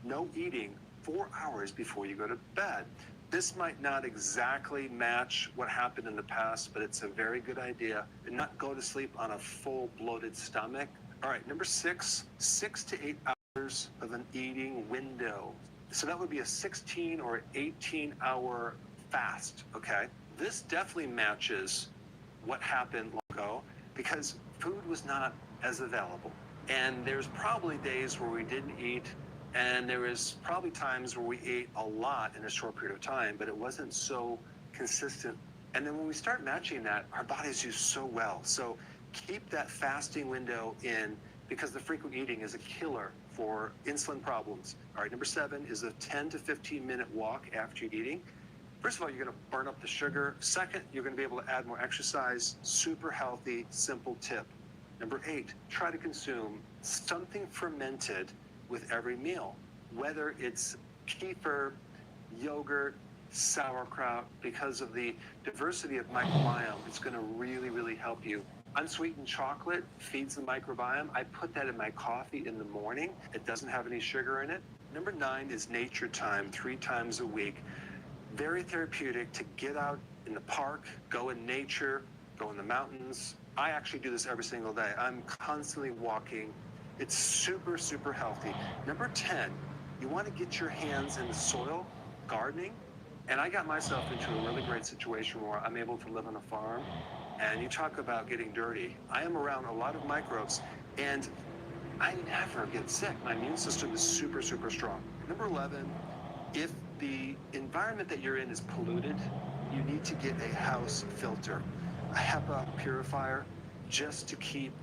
no eating 4 hours before you go to bed. This might not exactly match what happened in the past, but it's a very good idea. And not go to sleep on a full bloated stomach. All right, number six, 6 to 8 hours of an eating window. So that would be a 16 or 18 hour fast, okay? This definitely matches what happened long ago because food was not as available. And there's probably days where we didn't eat, and there was probably times where we ate a lot in a short period of time, but it wasn't so consistent. And then when we start matching that, our bodies do so well. So keep that fasting window in because the frequent eating is a killer for insulin problems. All right, number seven is a 10 to 15 minute walk after you're eating. First of all, you're going to burn up the sugar. Second, you're going to be able to add more exercise. Super healthy, simple tip. Number eight, try to consume something fermented with every meal, whether it's kefir, yogurt, sauerkraut. Because of the diversity of microbiome, it's going to really, really help you. Unsweetened chocolate feeds the microbiome. I put that in my coffee in the morning. It doesn't have any sugar in it. Number nine is nature time 3 times a week. Very therapeutic to get out in the park, go in nature, go in the mountains. I actually do this every single day. I'm constantly walking. It's super, super healthy. Number 10, you want to get your hands in the soil, gardening. And I got myself into a really great situation where I'm able to live on a farm. And you talk about getting dirty. I am around a lot of microbes, and I never get sick. My immune system is super, super strong. Number 11, if the environment that you're in is polluted, you need to get a house filter, a HEPA purifier, just to keep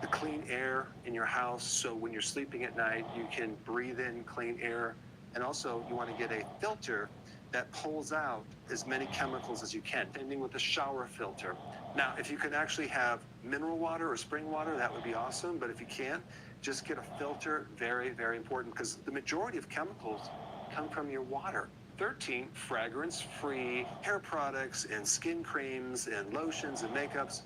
the clean air in your house, so when you're sleeping at night, you can breathe in clean air. And also, you want to get a filter that pulls out as many chemicals as you can, ending with a shower filter. Now, if you can actually have mineral water or spring water, that would be awesome. But if you can't, just get a filter. Very, very important, because the majority of chemicals come from your water. 13, fragrance-free hair products and skin creams and lotions and makeups,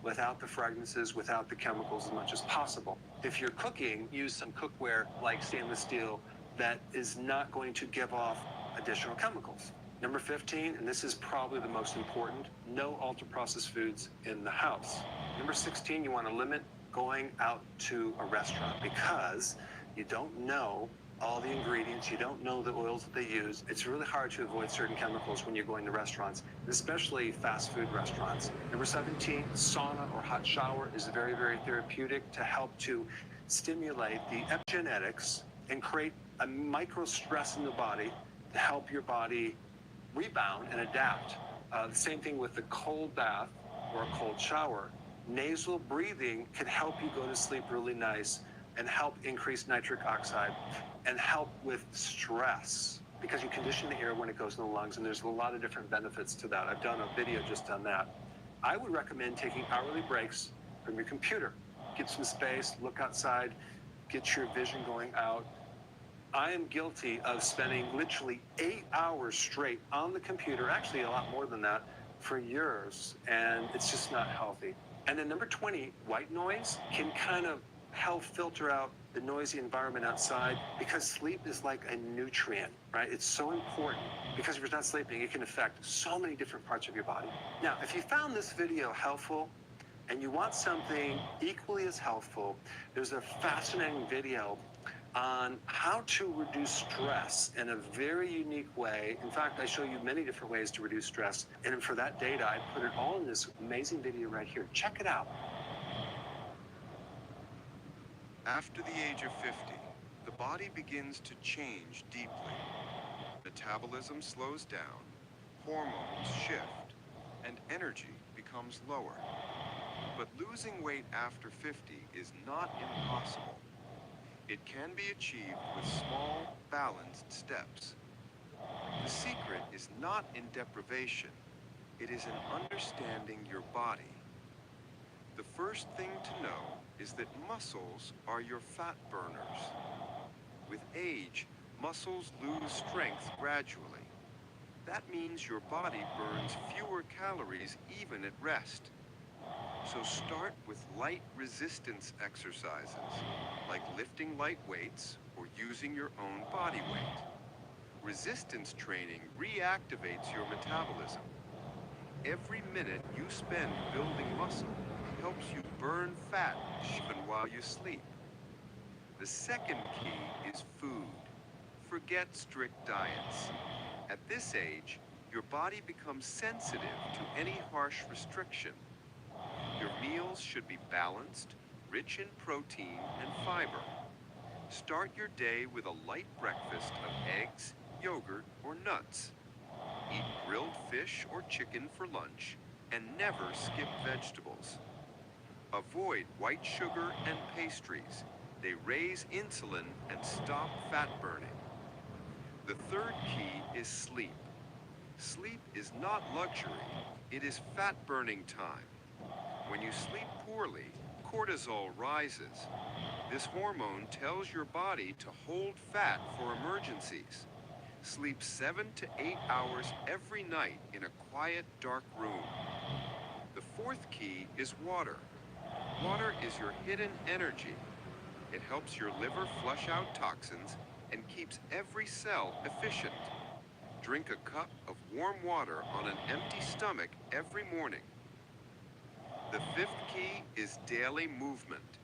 without the fragrances, without the chemicals as much as possible. If you're cooking, use some cookware like stainless steel that is not going to give off additional chemicals. Number 15, and this is probably the most important, no ultra-processed foods in the house. Number 16, you want to limit going out to a restaurant because you don't know all the ingredients, you don't know the oils that they use. It's really hard to avoid certain chemicals when you're going to restaurants, especially fast food restaurants. Number 17, sauna or hot shower is very, very therapeutic to help to stimulate the epigenetics and create a micro stress in the body to help your body rebound and adapt. The same thing with the cold bath or a cold shower. Nasal breathing can help you go to sleep really nice and help increase nitric oxide and help with stress because you condition the air when it goes in the lungs, and there's a lot of different benefits to that. I've done a video just on that. I would recommend taking hourly breaks from your computer. Get some space, look outside, get your vision going out. I am guilty of spending literally 8 hours straight on the computer, actually a lot more than that, for years, and it's just not healthy. And then number 20, white noise can kind of help filter out the noisy environment outside because sleep is like a nutrient, right? It's so important because if you're not sleeping, it can affect so many different parts of your body. Now, if you found this video helpful and you want something equally as helpful, there's a fascinating video on how to reduce stress in a very unique way. In fact, I show you many different ways to reduce stress. And for that data, I put it all in this amazing video right here. Check it out. After the age of 50, the body begins to change deeply. Metabolism slows down, hormones shift, and energy becomes lower. But losing weight after 50 is not impossible. It can be achieved with small, balanced steps. The secret is not in deprivation. It is in understanding your body. The first thing to know is that muscles are your fat burners. With age, muscles lose strength gradually. That means your body burns fewer calories even at rest. So start with light resistance exercises, like lifting light weights or using your own body weight. Resistance training reactivates your metabolism. Every minute you spend building muscle helps you burn fat even while you sleep. The second key is food. Forget strict diets. At this age, your body becomes sensitive to any harsh restriction. Your meals should be balanced, rich in protein and fiber. Start your day with a light breakfast of eggs, yogurt, or nuts. Eat grilled fish or chicken for lunch, and never skip vegetables. Avoid white sugar and pastries. They raise insulin and stop fat burning. The third key is sleep. Sleep is not luxury, it is fat burning time. When you sleep poorly, cortisol rises. This hormone tells your body to hold fat for emergencies. Sleep 7 to 8 hours every night in a quiet, dark room. The fourth key is water. Water is your hidden energy. It helps your liver flush out toxins and keeps every cell efficient. Drink a cup of warm water on an empty stomach every morning. The fifth key is daily movement.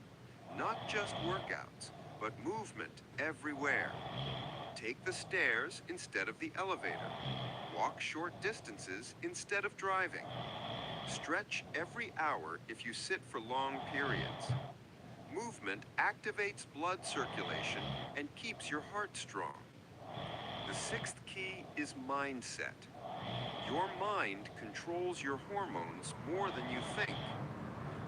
Not just workouts, but movement everywhere. Take the stairs instead of the elevator. Walk short distances instead of driving. Stretch every hour if you sit for long periods. Movement activates blood circulation and keeps your heart strong. The sixth key is mindset. Your mind controls your hormones more than you think.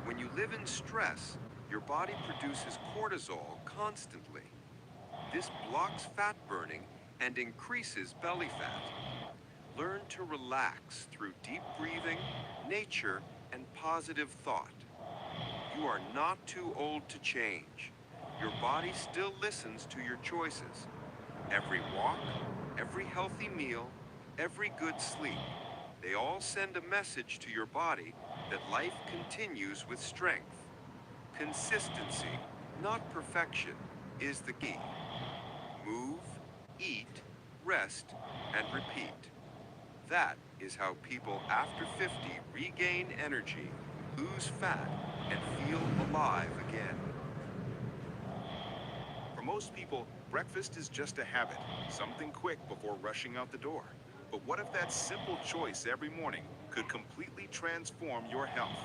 When you live in stress, your body produces cortisol constantly. This blocks fat burning and increases belly fat. Learn to relax through deep breathing, nature, and positive thought. You are not too old to change. Your body still listens to your choices. Every walk, every healthy meal, every good sleep, they all send a message to your body that life continues with strength. Consistency, not perfection, is the key. Move, eat, rest, and repeat. That is how people after 50 regain energy, lose fat, and feel alive again. For most people, breakfast is just a habit, something quick before rushing out the door. But what if that simple choice every morning could completely transform your health?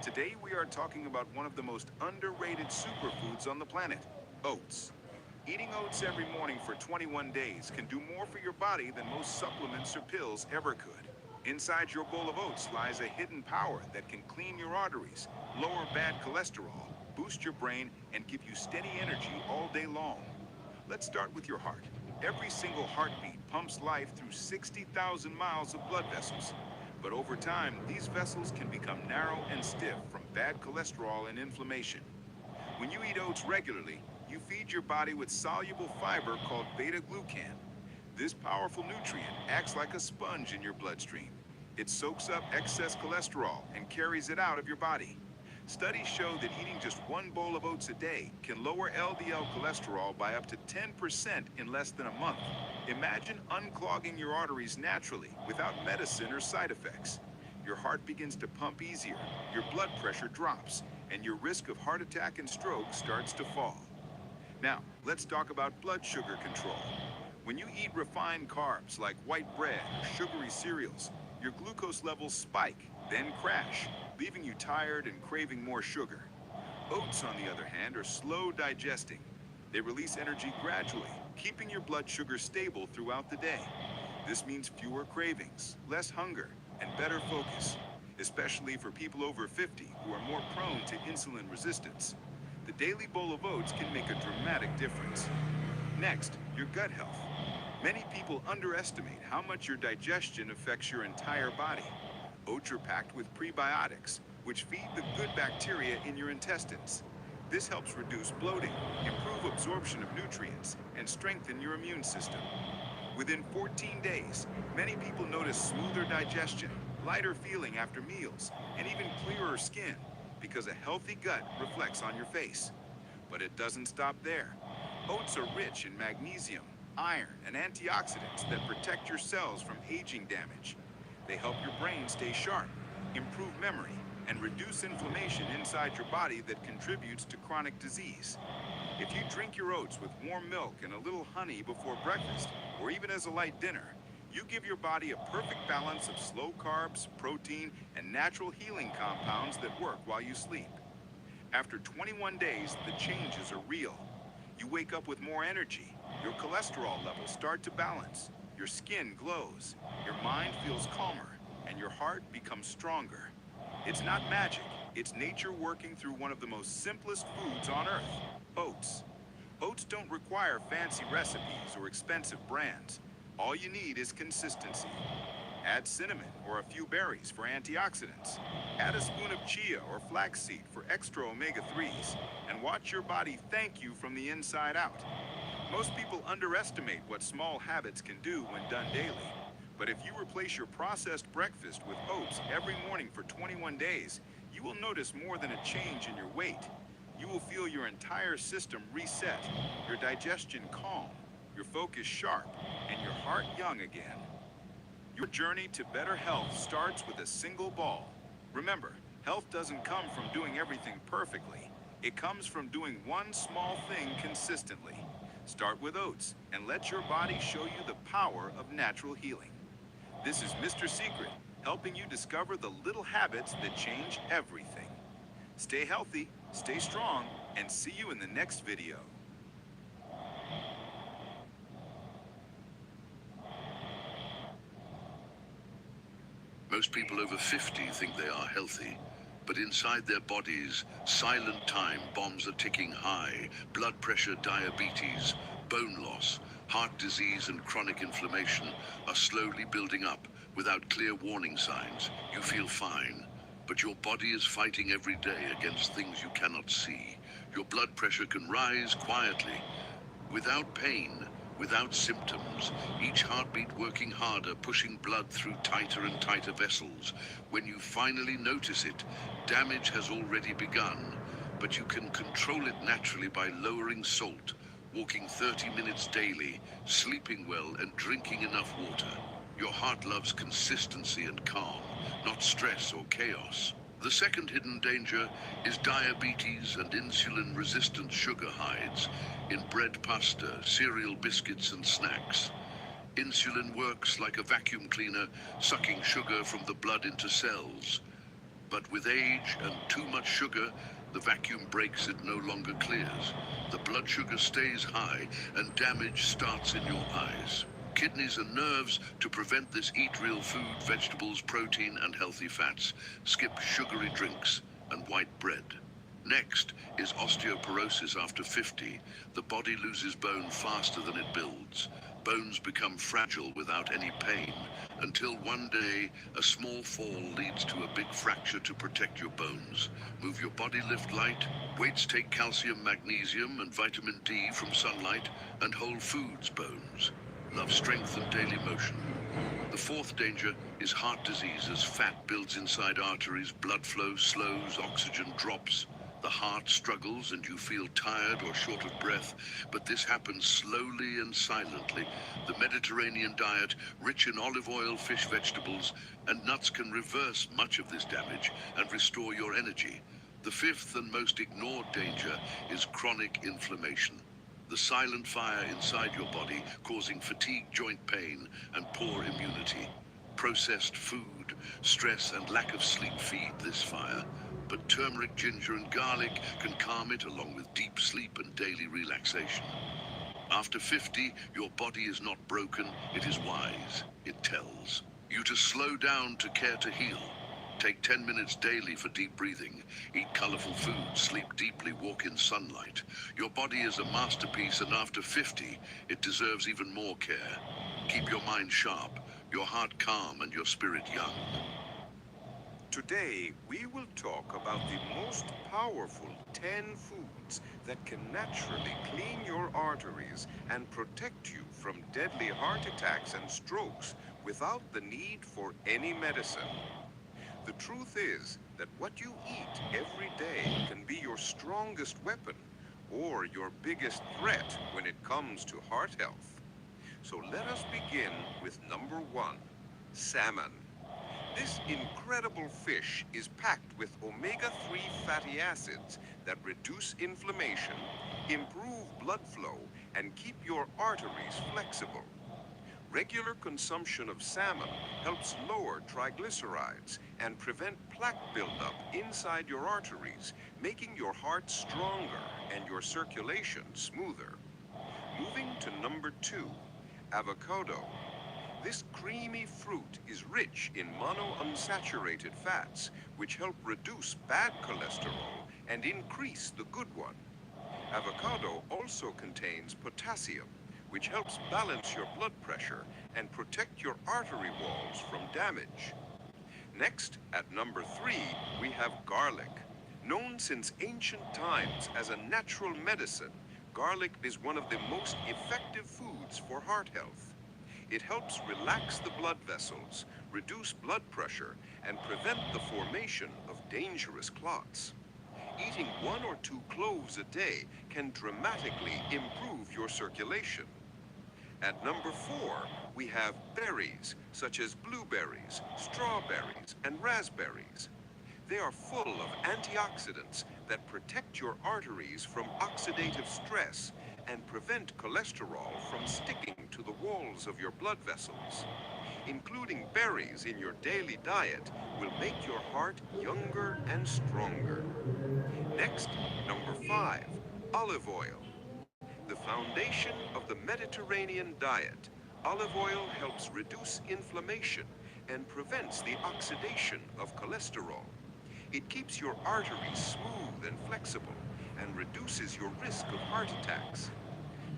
Today we are talking about one of the most underrated superfoods on the planet, oats. Eating oats every morning for 21 days can do more for your body than most supplements or pills ever could. Inside your bowl of oats lies a hidden power that can clean your arteries, lower bad cholesterol, boost your brain, and give you steady energy all day long. Let's start with your heart. Every single heartbeat pumps life through 60,000 miles of blood vessels. But over time, these vessels can become narrow and stiff from bad cholesterol and inflammation. When you eat oats regularly, you feed your body with soluble fiber called beta-glucan. This powerful nutrient acts like a sponge in your bloodstream. It soaks up excess cholesterol and carries it out of your body. Studies show that eating just one bowl of oats a day can lower LDL cholesterol by up to 10% in less than a month. Imagine unclogging your arteries naturally without medicine or side effects. Your heart begins to pump easier, your blood pressure drops, and your risk of heart attack and stroke starts to fall. Now, let's talk about blood sugar control. When you eat refined carbs like white bread or sugary cereals, your glucose levels spike, then crash, leaving you tired and craving more sugar. Oats, on the other hand, are slow digesting. They release energy gradually, keeping your blood sugar stable throughout the day. This means fewer cravings, less hunger, and better focus, especially for people over 50 who are more prone to insulin resistance. The daily bowl of oats can make a dramatic difference. Next, your gut health. Many people underestimate how much your digestion affects your entire body. Oats are packed with prebiotics, which feed the good bacteria in your intestines. This helps reduce bloating, improve absorption of nutrients, and strengthen your immune system. Within 14 days, many people notice smoother digestion, lighter feeling after meals, and even clearer skin, because a healthy gut reflects on your face. But it doesn't stop there. Oats are rich in magnesium, iron, and antioxidants that protect your cells from aging damage. They help your brain stay sharp, improve memory, and reduce inflammation inside your body that contributes to chronic disease. If you drink your oats with warm milk and a little honey before breakfast, or even as a light dinner, you give your body a perfect balance of slow carbs, protein, and natural healing compounds that work while you sleep. After 21 days, the changes are real. You wake up with more energy, your cholesterol levels start to balance, your skin glows, your mind feels calmer, and your heart becomes stronger. It's not magic, it's nature working through one of the most simplest foods on earth, oats. Oats don't require fancy recipes or expensive brands. All you need is consistency. Add cinnamon or a few berries for antioxidants. Add a spoon of chia or flaxseed for extra omega-3s, and watch your body thank you from the inside out. Most people underestimate what small habits can do when done daily. But if you replace your processed breakfast with oats every morning for 21 days, you will notice more than a change in your weight. You will feel your entire system reset, your digestion calm, your focus sharp, and your heart young again. Your journey to better health starts with a single ball. Remember, health doesn't come from doing everything perfectly. It comes from doing one small thing consistently. Start with oats and let your body show you the power of natural healing. This is Mr. Secret, helping you discover the little habits that change everything. Stay healthy, stay strong, and see you in the next video. Most people over 50 think they are healthy, but inside their bodies, silent time bombs are ticking high. Blood pressure, diabetes, bone loss, heart disease, and chronic inflammation are slowly building up without clear warning signs. You feel fine, but your body is fighting every day against things you cannot see. Your blood pressure can rise quietly, without pain, without symptoms, each heartbeat working harder, pushing blood through tighter and tighter vessels. When you finally notice it, damage has already begun, but you can control it naturally by lowering salt, walking 30 minutes daily, sleeping well, and drinking enough water. Your heart loves consistency and calm, not stress or chaos. The second hidden danger is diabetes and insulin-resistant sugar hides in bread, pasta, cereal, biscuits, and snacks. Insulin works like a vacuum cleaner, sucking sugar from the blood into cells. But with age and too much sugar, the vacuum breaks, it no longer clears. The blood sugar stays high and damage starts in your eyes. Kidneys and nerves. To prevent this, eat real food, vegetables, protein, and healthy fats. Skip sugary drinks and white bread. Next is osteoporosis after 50. The body loses bone faster than it builds. Bones become fragile without any pain, until one day a small fall leads to a big fracture. To protect your bones, move your body, lift light. Weights take calcium, magnesium, and vitamin D from sunlight and whole foods. Bones love strength and daily motion. The fourth danger is heart disease. As fat builds inside arteries, blood flow slows, oxygen drops. The heart struggles and you feel tired or short of breath, but this happens slowly and silently. The Mediterranean diet, rich in olive oil, fish, vegetables, and nuts, can reverse much of this damage and restore your energy. The fifth and most ignored danger is chronic inflammation. The silent fire inside your body, causing fatigue, joint pain, and poor immunity. Processed food, stress, and lack of sleep feed this fire. But turmeric, ginger, and garlic can calm it, along with deep sleep and daily relaxation. After 50, your body is not broken, it is wise. It tells you to slow down, to care, to heal. Take 10 minutes daily for deep breathing. Eat colorful food, sleep deeply, walk in sunlight. Your body is a masterpiece, and after 50, it deserves even more care. Keep your mind sharp, your heart calm, and your spirit young. Today, we will talk about the most powerful 10 foods that can naturally clean your arteries and protect you from deadly heart attacks and strokes without the need for any medicine. The truth is that what you eat every day can be your strongest weapon or your biggest threat when it comes to heart health. So let us begin with number 1, salmon. This incredible fish is packed with omega-3 fatty acids that reduce inflammation, improve blood flow, and keep your arteries flexible. Regular consumption of salmon helps lower triglycerides and prevent plaque buildup inside your arteries, making your heart stronger and your circulation smoother. Moving to number 2, avocado. This creamy fruit is rich in monounsaturated fats, which help reduce bad cholesterol and increase the good one. Avocado also contains potassium, which helps balance your blood pressure and protect your artery walls from damage. Next, at number 3, we have garlic. Known since ancient times as a natural medicine, garlic is one of the most effective foods for heart health. It helps relax the blood vessels, reduce blood pressure, and prevent the formation of dangerous clots. Eating 1 or 2 cloves a day can dramatically improve your circulation. At number 4, we have berries, such as blueberries, strawberries, and raspberries. They are full of antioxidants that protect your arteries from oxidative stress and prevent cholesterol from sticking to the walls of your blood vessels. Including berries in your daily diet will make your heart younger and stronger. Next, number 5, olive oil. The foundation of the Mediterranean diet, olive oil helps reduce inflammation and prevents the oxidation of cholesterol. It keeps your arteries smooth and flexible and reduces your risk of heart attacks.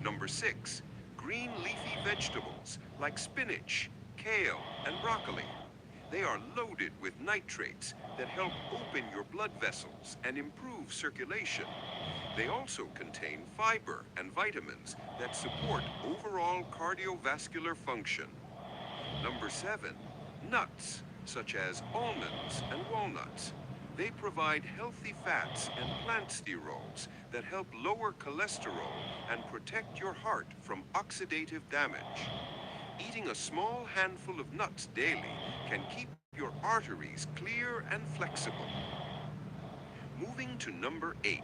Number 6, green leafy vegetables like spinach, kale, and broccoli. They are loaded with nitrates that help open your blood vessels and improve circulation. They also contain fiber and vitamins that support overall cardiovascular function. Number 7, nuts, such as almonds and walnuts. They provide healthy fats and plant sterols that help lower cholesterol and protect your heart from oxidative damage. Eating a small handful of nuts daily can keep your arteries clear and flexible. Moving to number 8,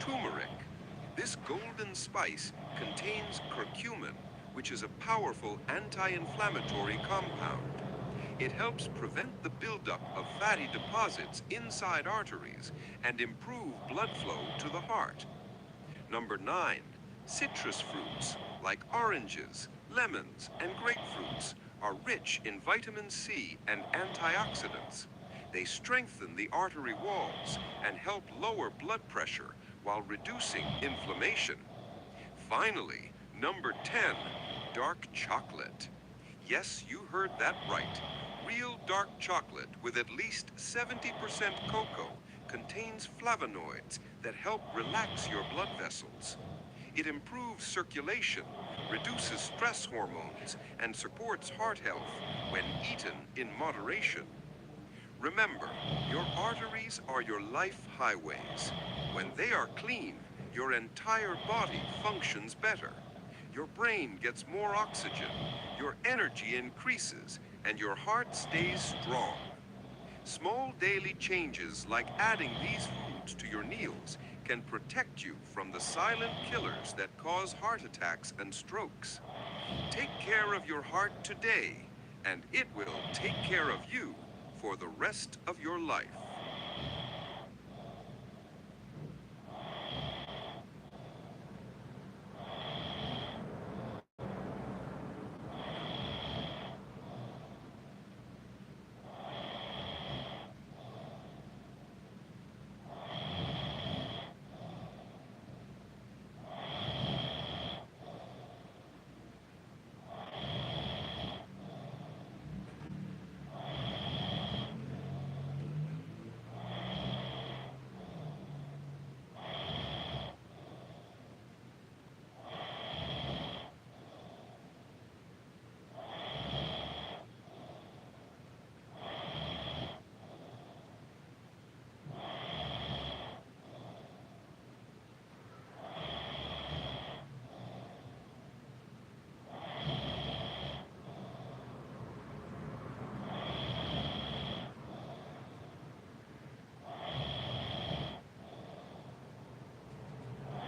turmeric. This golden spice contains curcumin, which is a powerful anti-inflammatory compound. It helps prevent the buildup of fatty deposits inside arteries and improve blood flow to the heart. Number 9, citrus fruits like oranges, lemons, and grapefruits are rich in vitamin C and antioxidants. They strengthen the artery walls and help lower blood pressure while reducing inflammation. Finally, number 10, dark chocolate. Yes, you heard that right. Real dark chocolate with at least 70% cocoa contains flavonoids that help relax your blood vessels. It improves circulation, reduces stress hormones, and supports heart health when eaten in moderation. Remember, your arteries are your life highways. When they are clean, your entire body functions better. Your brain gets more oxygen, your energy increases, and your heart stays strong. Small daily changes like adding these foods to your meals can protect you from the silent killers that cause heart attacks and strokes. Take care of your heart today, and it will take care of you for the rest of your life.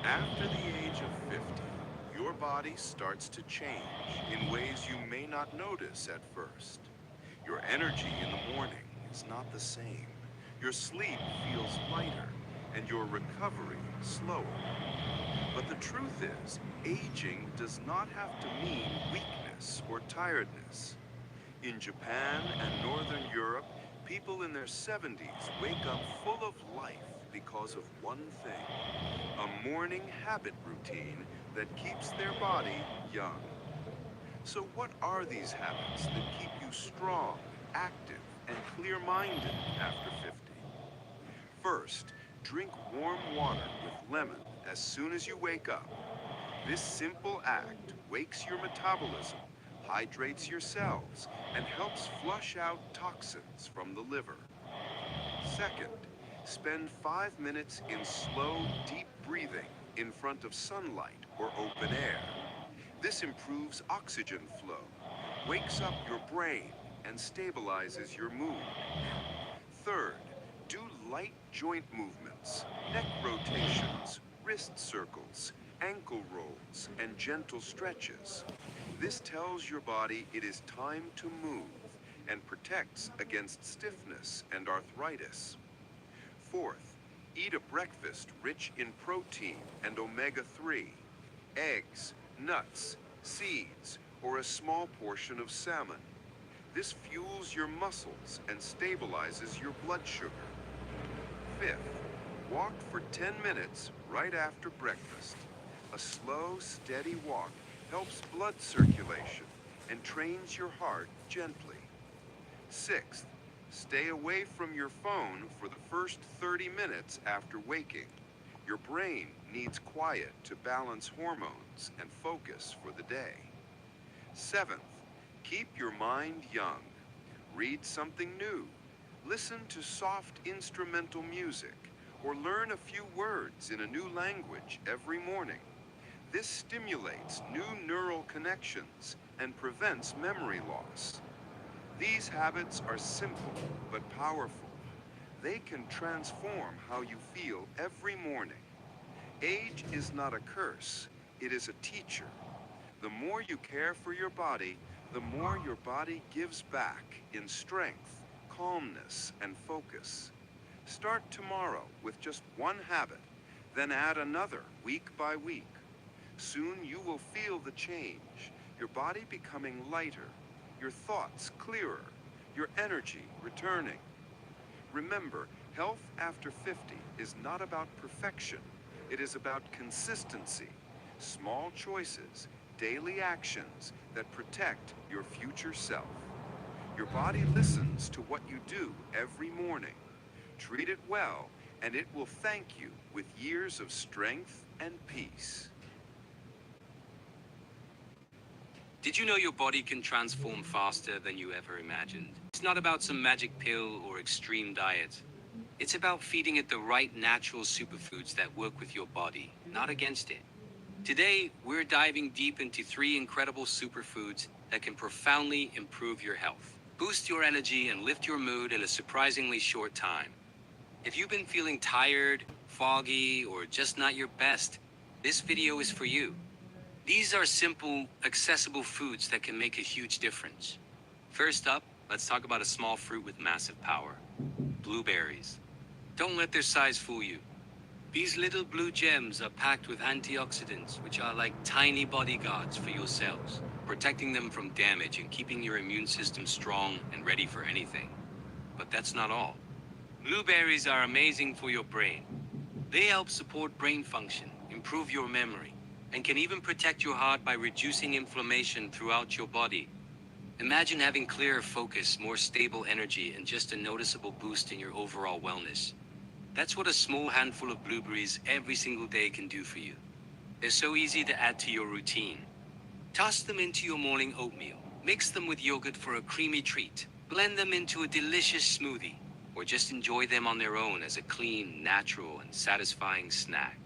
After the age of 50, your body starts to change in ways you may not notice at first. Your energy in the morning is not the same. Your sleep feels lighter, and your recovery slower. But the truth is, aging does not have to mean weakness or tiredness. In Japan and Northern Europe, people in their 70s wake up full of life because of one thing: a morning habit routine that keeps their body young. So what are these habits that keep you strong, active, and clear-minded after 50? First, drink warm water with lemon as soon as you wake up. This simple act wakes your metabolism, hydrates your cells, and helps flush out toxins from the liver. Second, spend 5 minutes in slow, deep breathing in front of sunlight or open air. This improves oxygen flow, wakes up your brain, and stabilizes your mood. Third, do light joint movements, neck rotations, wrist circles, ankle rolls, and gentle stretches. This tells your body it is time to move and protects against stiffness and arthritis. Fourth, eat a breakfast rich in protein and omega-3, eggs, nuts, seeds, or a small portion of salmon. This fuels your muscles and stabilizes your blood sugar. Fifth, walk for 10 minutes right after breakfast. A slow, steady walk helps blood circulation and trains your heart gently. Sixth, stay away from your phone for the first 30 minutes after waking. Your brain needs quiet to balance hormones and focus for the day. Seventh, keep your mind young. Read something new. Listen to soft instrumental music or learn a few words in a new language every morning. This stimulates new neural connections and prevents memory loss. These habits are simple but powerful. They can transform how you feel every morning. Age is not a curse, it is a teacher. The more you care for your body, the more your body gives back in strength, calmness, and focus. Start tomorrow with just one habit, then add another week by week. Soon you will feel the change, your body becoming lighter, your thoughts clearer, your energy returning. Remember, health after 50 is not about perfection. It is about consistency, small choices, daily actions that protect your future self. Your body listens to what you do every morning. Treat it well, and it will thank you with years of strength and peace. Did you know your body can transform faster than you ever imagined? It's not about some magic pill or extreme diet. It's about feeding it the right natural superfoods that work with your body, not against it. Today, we're diving deep into 3 incredible superfoods that can profoundly improve your health, boost your energy, and lift your mood in a surprisingly short time. If you've been feeling tired, foggy, or just not your best, this video is for you. These are simple, accessible foods that can make a huge difference. First up, let's talk about a small fruit with massive power: blueberries. Don't let their size fool you. These little blue gems are packed with antioxidants, which are like tiny bodyguards for your cells, protecting them from damage and keeping your immune system strong and ready for anything. But that's not all. Blueberries are amazing for your brain. They help support brain function, improve your memory, and can even protect your heart by reducing inflammation throughout your body. Imagine having clearer focus, more stable energy, and just a noticeable boost in your overall wellness. That's what a small handful of blueberries every single day can do for you. They're so easy to add to your routine. Toss them into your morning oatmeal, mix them with yogurt for a creamy treat, blend them into a delicious smoothie, or just enjoy them on their own as a clean, natural, and satisfying snack.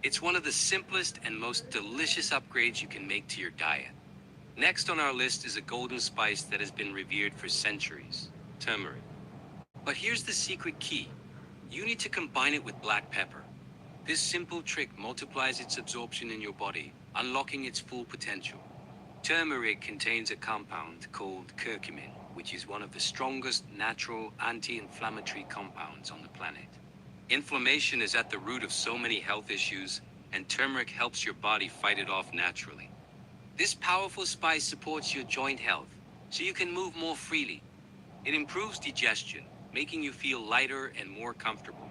It's one of the simplest and most delicious upgrades you can make to your diet. Next on our list is a golden spice that has been revered for centuries: turmeric. But here's the secret key. You need to combine it with black pepper. This simple trick multiplies its absorption in your body, unlocking its full potential. Turmeric contains a compound called curcumin, which is one of the strongest natural anti-inflammatory compounds on the planet. Inflammation is at the root of so many health issues, and turmeric helps your body fight it off naturally. This powerful spice supports your joint health, so you can move more freely. It improves digestion, making you feel lighter and more comfortable.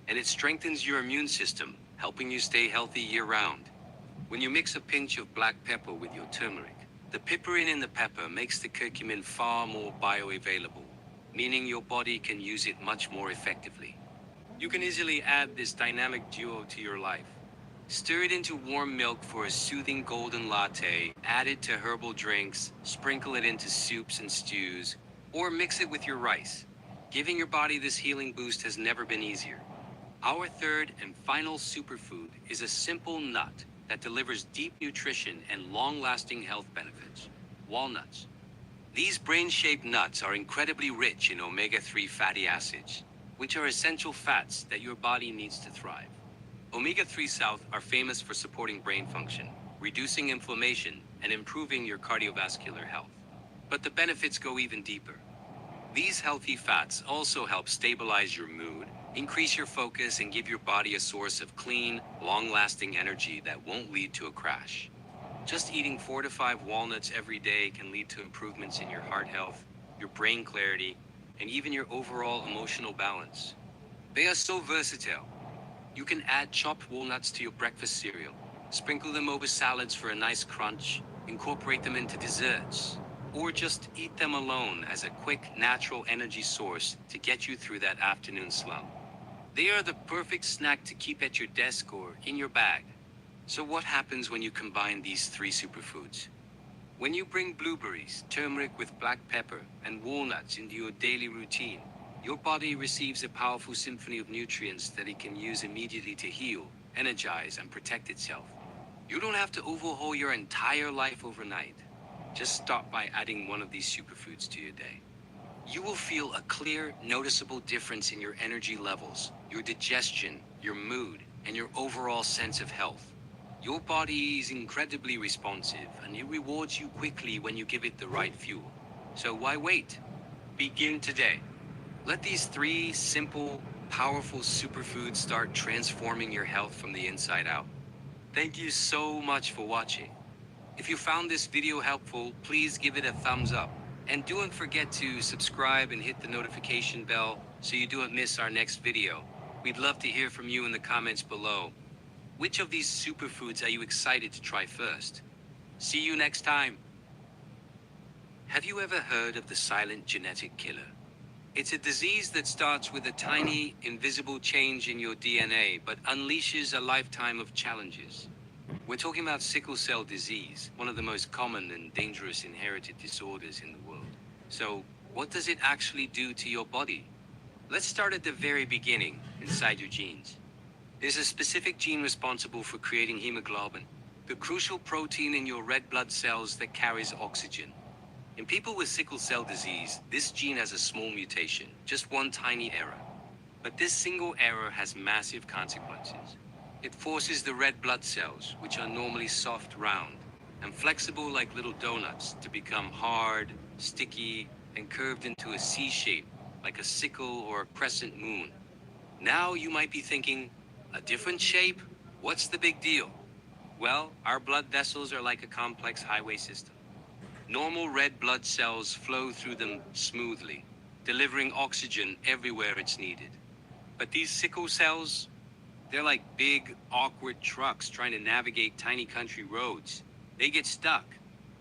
And it strengthens your immune system, helping you stay healthy year-round. When you mix a pinch of black pepper with your turmeric, the piperin in the pepper makes the curcumin far more bioavailable, meaning your body can use it much more effectively. You can easily add this dynamic duo to your life. Stir it into warm milk for a soothing golden latte, add it to herbal drinks, sprinkle it into soups and stews, or mix it with your rice. Giving your body this healing boost has never been easier. Our third and final superfood is a simple nut that delivers deep nutrition and long-lasting health benefits: walnuts. These brain-shaped nuts are incredibly rich in omega-3 fatty acids, which are essential fats that your body needs to thrive. Omega-3 salts are famous for supporting brain function, reducing inflammation, and improving your cardiovascular health. But the benefits go even deeper. These healthy fats also help stabilize your mood, increase your focus, and give your body a source of clean, long-lasting energy that won't lead to a crash. Just eating 4 to 5 walnuts every day can lead to improvements in your heart health, your brain clarity, and even your overall emotional balance. They are so versatile. You can add chopped walnuts to your breakfast cereal, sprinkle them over salads for a nice crunch, incorporate them into desserts, or just eat them alone as a quick, natural energy source to get you through that afternoon slump. They are the perfect snack to keep at your desk or in your bag. So what happens when you combine these 3 superfoods? When you bring blueberries, turmeric with black pepper, and walnuts into your daily routine, your body receives a powerful symphony of nutrients that it can use immediately to heal, energize, and protect itself. You don't have to overhaul your entire life overnight. just start by adding one of these superfoods to your day. You will feel a clear, noticeable difference in your energy levels, your digestion, your mood, and your overall sense of health. Your body is incredibly responsive, and it rewards you quickly when you give it the right fuel. So why wait? Begin today. Let these 3 simple, powerful superfoods start transforming your health from the inside out. Thank you so much for watching. If you found this video helpful, please give it a thumbs up. And don't forget to subscribe and hit the notification bell so you don't miss our next video. We'd love to hear from you in the comments below. Which of these superfoods are you excited to try first? See you next time. Have you ever heard of the silent genetic killer? It's a disease that starts with a tiny, invisible change in your DNA, but unleashes a lifetime of challenges. We're talking about sickle cell disease, one of the most common and dangerous inherited disorders in the world. So, what does it actually do to your body? Let's start at the very beginning, inside your genes. There's a specific gene responsible for creating hemoglobin, the crucial protein in your red blood cells that carries oxygen. In people with sickle cell disease, this gene has a small mutation, just one tiny error. But this single error has massive consequences. It forces the red blood cells, which are normally soft, round, and flexible like little donuts, to become hard, sticky, and curved into a C shape, like a sickle or a crescent moon. Now you might be thinking, a different shape? What's the big deal? Well, our blood vessels are like a complex highway system. Normal red blood cells flow through them smoothly, delivering oxygen everywhere it's needed. But these sickle cells, they're like big, awkward trucks trying to navigate tiny country roads. They get stuck.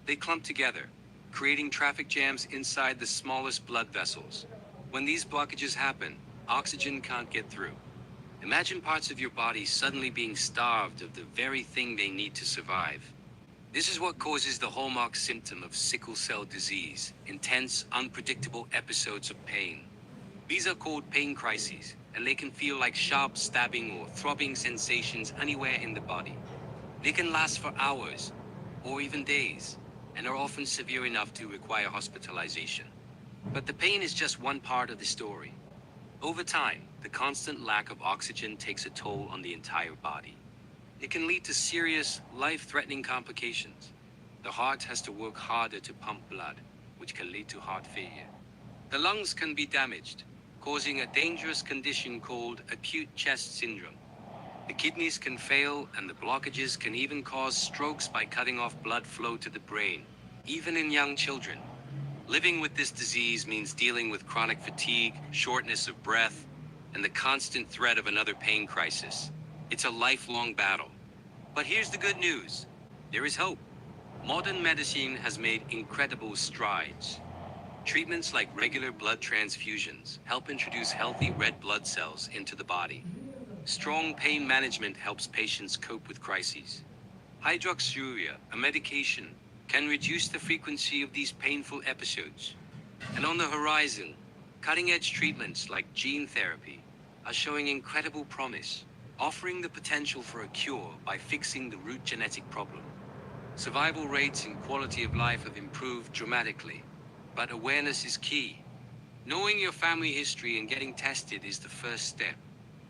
They clump together, creating traffic jams inside the smallest blood vessels. When these blockages happen, oxygen can't get through. Imagine parts of your body suddenly being starved of the very thing they need to survive. This is what causes the hallmark symptom of sickle cell disease: intense, unpredictable episodes of pain. These are called pain crises, and they can feel like sharp stabbing or throbbing sensations anywhere in the body. They can last for hours, or even days, and are often severe enough to require hospitalization. But the pain is just one part of the story. Over time, the constant lack of oxygen takes a toll on the entire body. It can lead to serious, life-threatening complications. The heart has to work harder to pump blood, which can lead to heart failure. The lungs can be damaged, causing a dangerous condition called acute chest syndrome. The kidneys can fail, and the blockages can even cause strokes by cutting off blood flow to the brain, even in young children. Living with this disease means dealing with chronic fatigue, shortness of breath, and the constant threat of another pain crisis. It's a lifelong battle. But here's the good news. There is hope. Modern medicine has made incredible strides. Treatments like regular blood transfusions help introduce healthy red blood cells into the body. Strong pain management helps patients cope with crises. Hydroxyurea, a medication, can reduce the frequency of these painful episodes. And on the horizon, cutting-edge treatments like gene therapy are showing incredible promise, offering the potential for a cure by fixing the root genetic problem. Survival rates and quality of life have improved dramatically, but awareness is key. Knowing your family history and getting tested is the first step.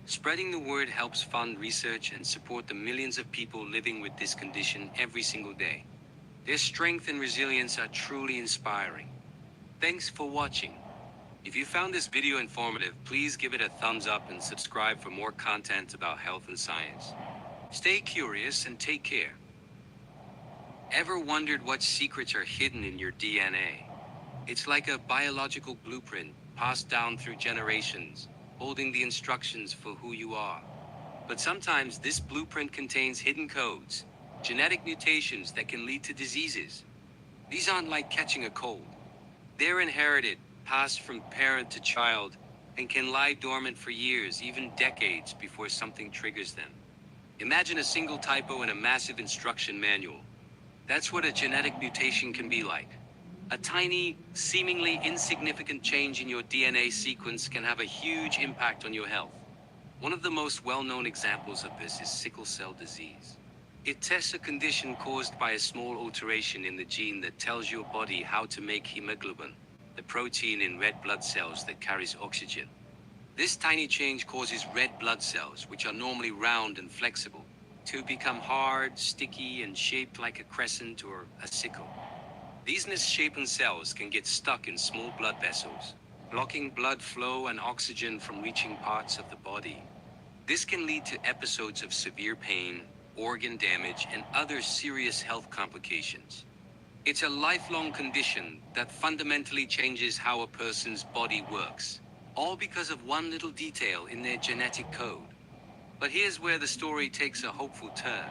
Spreading the word helps fund research and support the millions of people living with this condition every single day. Their strength and resilience are truly inspiring. Thanks for watching. If you found this video informative, please give it a thumbs up and subscribe for more content about health and science. Stay curious and take care. Ever wondered what secrets are hidden in your DNA? It's like a biological blueprint passed down through generations, holding the instructions for who you are. But sometimes this blueprint contains hidden codes, genetic mutations that can lead to diseases. These aren't like catching a cold. They're inherited, passed from parent to child, and can lie dormant for years, even decades, before something triggers them. Imagine a single typo in a massive instruction manual. That's what a genetic mutation can be like. A tiny, seemingly insignificant change in your DNA sequence can have a huge impact on your health. One of the most well-known examples of this is sickle cell disease. It tests a condition caused by a small alteration in the gene that tells your body how to make hemoglobin, the protein in red blood cells that carries oxygen. This tiny change causes red blood cells, which are normally round and flexible, to become hard, sticky, and shaped like a crescent or a sickle. These misshapen cells can get stuck in small blood vessels, blocking blood flow and oxygen from reaching parts of the body. This can lead to episodes of severe pain, organ damage, and other serious health complications. It's a lifelong condition that fundamentally changes how a person's body works, all because of one little detail in their genetic code. But here's where the story takes a hopeful turn.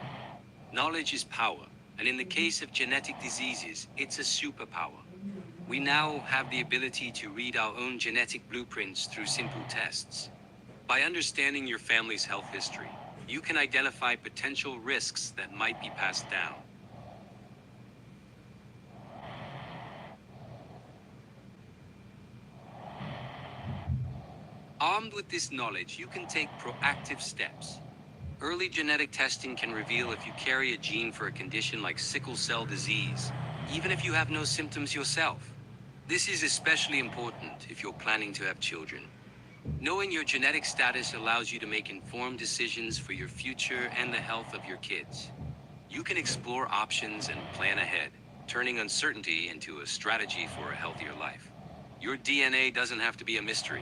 Knowledge is power, and in the case of genetic diseases, it's a superpower. We now have the ability to read our own genetic blueprints through simple tests. By understanding your family's health history, you can identify potential risks that might be passed down. Armed with this knowledge, you can take proactive steps. Early genetic testing can reveal if you carry a gene for a condition like sickle cell disease, even if you have no symptoms yourself. This is especially important if you're planning to have children. Knowing your genetic status allows you to make informed decisions for your future and the health of your kids. You can explore options and plan ahead, turning uncertainty into a strategy for a healthier life. Your DNA doesn't have to be a mystery.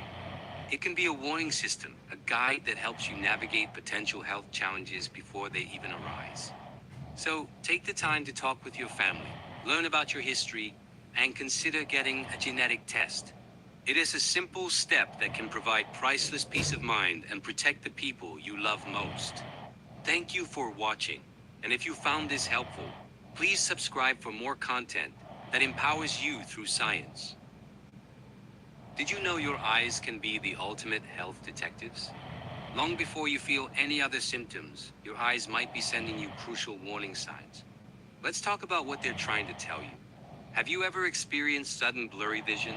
It can be a warning system, a guide that helps you navigate potential health challenges before they even arise. So, take the time to talk with your family, learn about your history, and consider getting a genetic test. It is a simple step that can provide priceless peace of mind and protect the people you love most. Thank you for watching, and if you found this helpful, please subscribe for more content that empowers you through science. Did you know your eyes can be the ultimate health detectives? Long before you feel any other symptoms, your eyes might be sending you crucial warning signs. Let's talk about what they're trying to tell you. Have you ever experienced sudden blurry vision?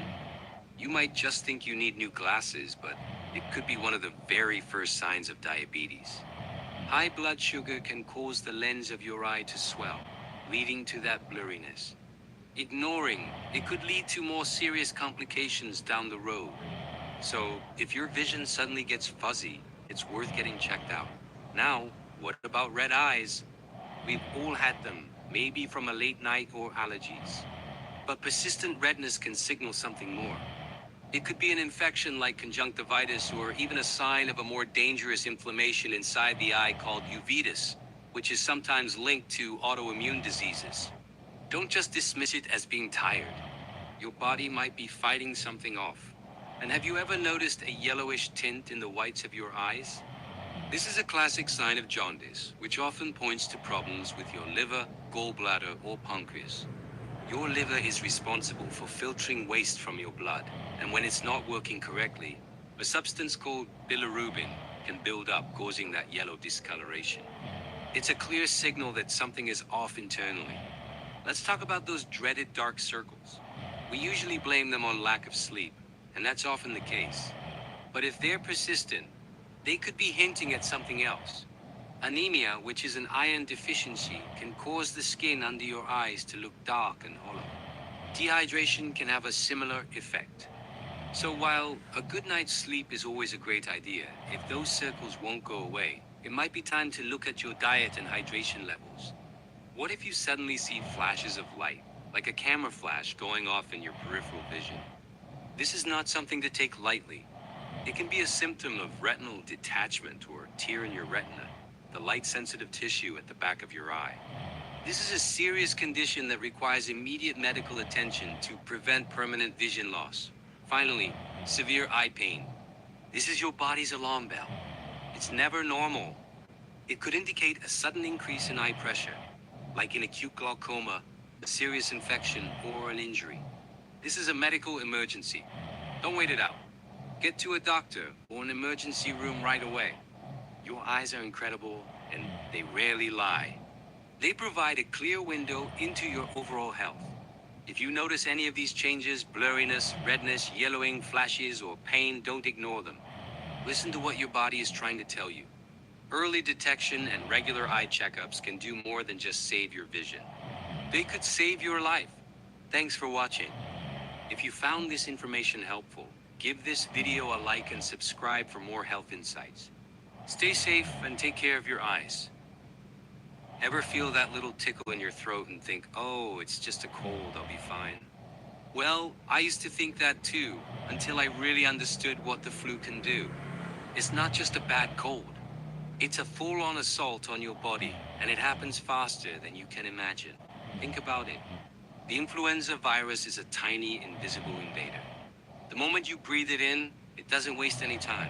You might just think you need new glasses, but it could be one of the very first signs of diabetes. High blood sugar can cause the lens of your eye to swell, leading to that blurriness. Ignoring it could lead to more serious complications down the road. So, if your vision suddenly gets fuzzy, it's worth getting checked out. Now, what about red eyes? We've all had them, maybe from a late night or allergies. But persistent redness can signal something more. It could be an infection like conjunctivitis or even a sign of a more dangerous inflammation inside the eye called uveitis, which is sometimes linked to autoimmune diseases. Don't just dismiss it as being tired. Your body might be fighting something off. And have you ever noticed a yellowish tint in the whites of your eyes? This is a classic sign of jaundice, which often points to problems with your liver, gallbladder, or pancreas. Your liver is responsible for filtering waste from your blood, and when it's not working correctly, a substance called bilirubin can build up, causing that yellow discoloration. It's a clear signal that something is off internally. Let's talk about those dreaded dark circles. We usually blame them on lack of sleep, and that's often the case. But if they're persistent, they could be hinting at something else. Anemia, which is an iron deficiency, can cause the skin under your eyes to look dark and hollow. Dehydration can have a similar effect. So while a good night's sleep is always a great idea, if those circles won't go away, it might be time to look at your diet and hydration levels. What if you suddenly see flashes of light, like a camera flash going off in your peripheral vision? This is not something to take lightly. It can be a symptom of retinal detachment or tear in your retina, the light-sensitive tissue at the back of your eye. This is a serious condition that requires immediate medical attention to prevent permanent vision loss. Finally, severe eye pain. This is your body's alarm bell. It's never normal. It could indicate a sudden increase in eye pressure, like in acute glaucoma, a serious infection, or an injury. This is a medical emergency. Don't wait it out. Get to a doctor or an emergency room right away. Your eyes are incredible, and they rarely lie. They provide a clear window into your overall health. If you notice any of these changes, blurriness, redness, yellowing, flashes, or pain, don't ignore them. Listen to what your body is trying to tell you. Early detection and regular eye checkups can do more than just save your vision. They could save your life. Thanks for watching. If you found this information helpful, give this video a like and subscribe for more health insights. Stay safe and take care of your eyes. Ever feel that little tickle in your throat and think, oh, it's just a cold, I'll be fine? Well, I used to think that too, until I really understood what the flu can do. It's not just a bad cold. It's a full-on assault on your body, and it happens faster than you can imagine. Think about it. The influenza virus is a tiny, invisible invader. The moment you breathe it in, it doesn't waste any time.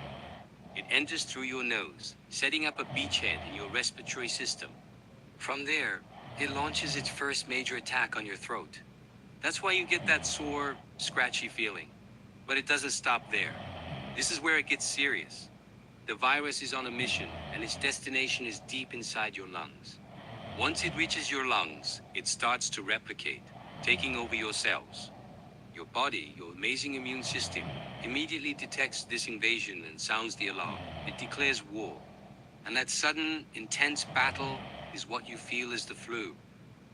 It enters through your nose, setting up a beachhead in your respiratory system. From there, it launches its first major attack on your throat. That's why you get that sore, scratchy feeling. But it doesn't stop there. This is where it gets serious. The virus is on a mission, and its destination is deep inside your lungs. Once it reaches your lungs, it starts to replicate, taking over your cells. Your body, your amazing immune system, immediately detects this invasion and sounds the alarm. It declares war. And that sudden, intense battle is what you feel is the flu.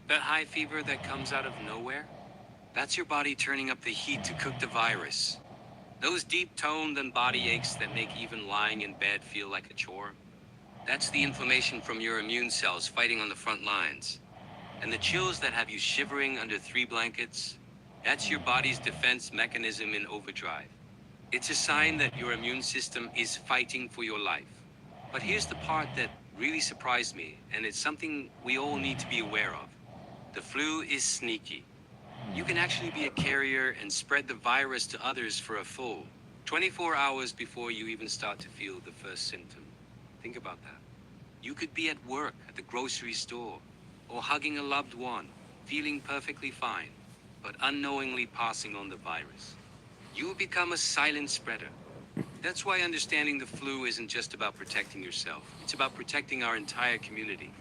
That high fever that comes out of nowhere? That's your body turning up the heat to cook the virus. Those deep-toned and body aches that make even lying in bed feel like a chore? That's the inflammation from your immune cells fighting on the front lines. And the chills that have you shivering under 3 blankets? That's your body's defense mechanism in overdrive. It's a sign that your immune system is fighting for your life. But here's the part that really surprised me, and it's something we all need to be aware of. The flu is sneaky. You can actually be a carrier and spread the virus to others for a full 24 hours before you even start to feel the first symptom. Think about that. You could be at work, at the grocery store, or hugging a loved one, feeling perfectly fine, but unknowingly passing on the virus. You will become a silent spreader. That's why understanding the flu isn't just about protecting yourself. It's about protecting our entire community.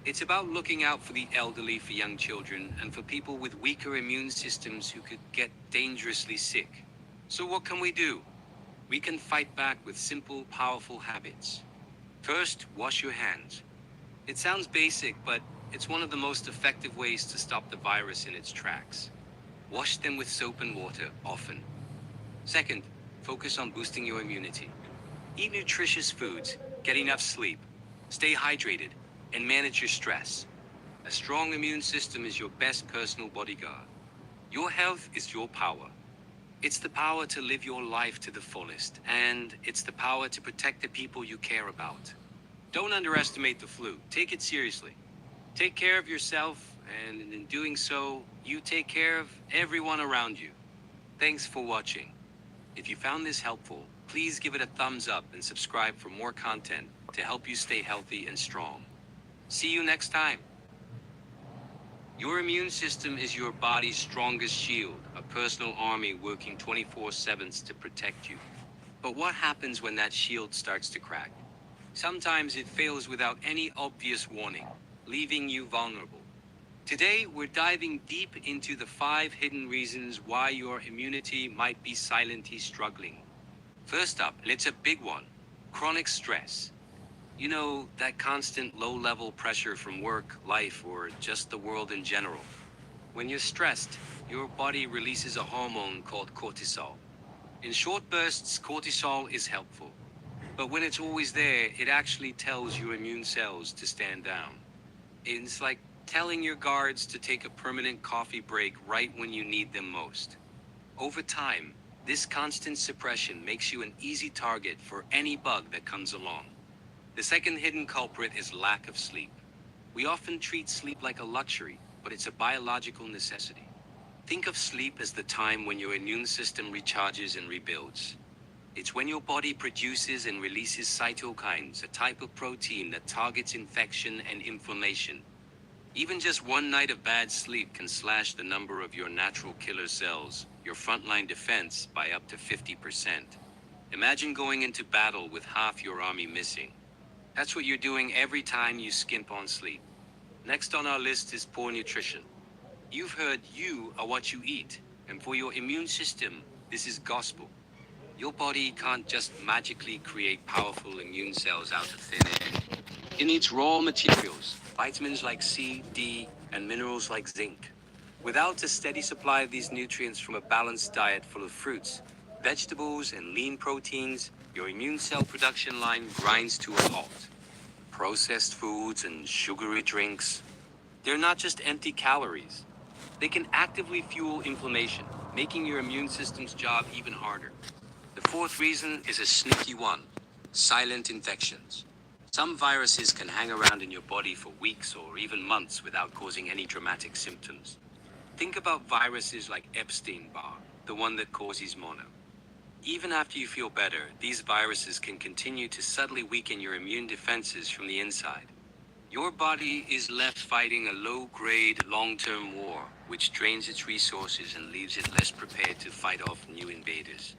It's about looking out for the elderly, for young children, and for people with weaker immune systems who could get dangerously sick. So what can we do? We can fight back with simple, powerful habits. First, wash your hands. It sounds basic, but it's one of the most effective ways to stop the virus in its tracks. Wash them with soap and water often. Second, focus on boosting your immunity. Eat nutritious foods, get enough sleep, stay hydrated, and manage your stress. A strong immune system is your best personal bodyguard. Your health is your power. It's the power to live your life to the fullest, and it's the power to protect the people you care about. Don't underestimate the flu. Take it seriously. Take care of yourself, and in doing so, you take care of everyone around you. Thanks for watching. If you found this helpful, please give it a thumbs up and subscribe for more content to help you stay healthy and strong. See you next time. Your immune system is your body's strongest shield, a personal army working 24/7 to protect you. But what happens when that shield starts to crack? Sometimes it fails without any obvious warning, leaving you vulnerable. Today, we're diving deep into the 5 hidden reasons why your immunity might be silently struggling. First up, and it's a big one, chronic stress. You know, that constant low-level pressure from work, life, or just the world in general. When you're stressed, your body releases a hormone called cortisol. In short bursts, cortisol is helpful. But when it's always there, it actually tells your immune cells to stand down. It's like telling your guards to take a permanent coffee break right when you need them most. Over time, this constant suppression makes you an easy target for any bug that comes along. The second hidden culprit is lack of sleep. We often treat sleep like a luxury, but it's a biological necessity. Think of sleep as the time when your immune system recharges and rebuilds. It's when your body produces and releases cytokines, a type of protein that targets infection and inflammation. Even just one night of bad sleep can slash the number of your natural killer cells, your frontline defense, by up to 50%. Imagine going into battle with half your army missing. That's what you're doing every time you skimp on sleep. Next on our list is poor nutrition. You've heard you are what you eat, and for your immune system, this is gospel. Your body can't just magically create powerful immune cells out of thin air. It needs raw materials, vitamins like C, D, and minerals like zinc. Without a steady supply of these nutrients from a balanced diet full of fruits, vegetables, and lean proteins, your immune cell production line grinds to a halt. Processed foods and sugary drinks, they're not just empty calories. They can actively fuel inflammation, making your immune system's job even harder. The fourth reason is a sneaky one: silent infections. Some viruses can hang around in your body for weeks or even months without causing any dramatic symptoms. Think about viruses like Epstein-Barr, the one that causes mono. Even after you feel better, these viruses can continue to subtly weaken your immune defenses from the inside. Your body is left fighting a low-grade, long-term war, which drains its resources and leaves it less prepared to fight off new invaders.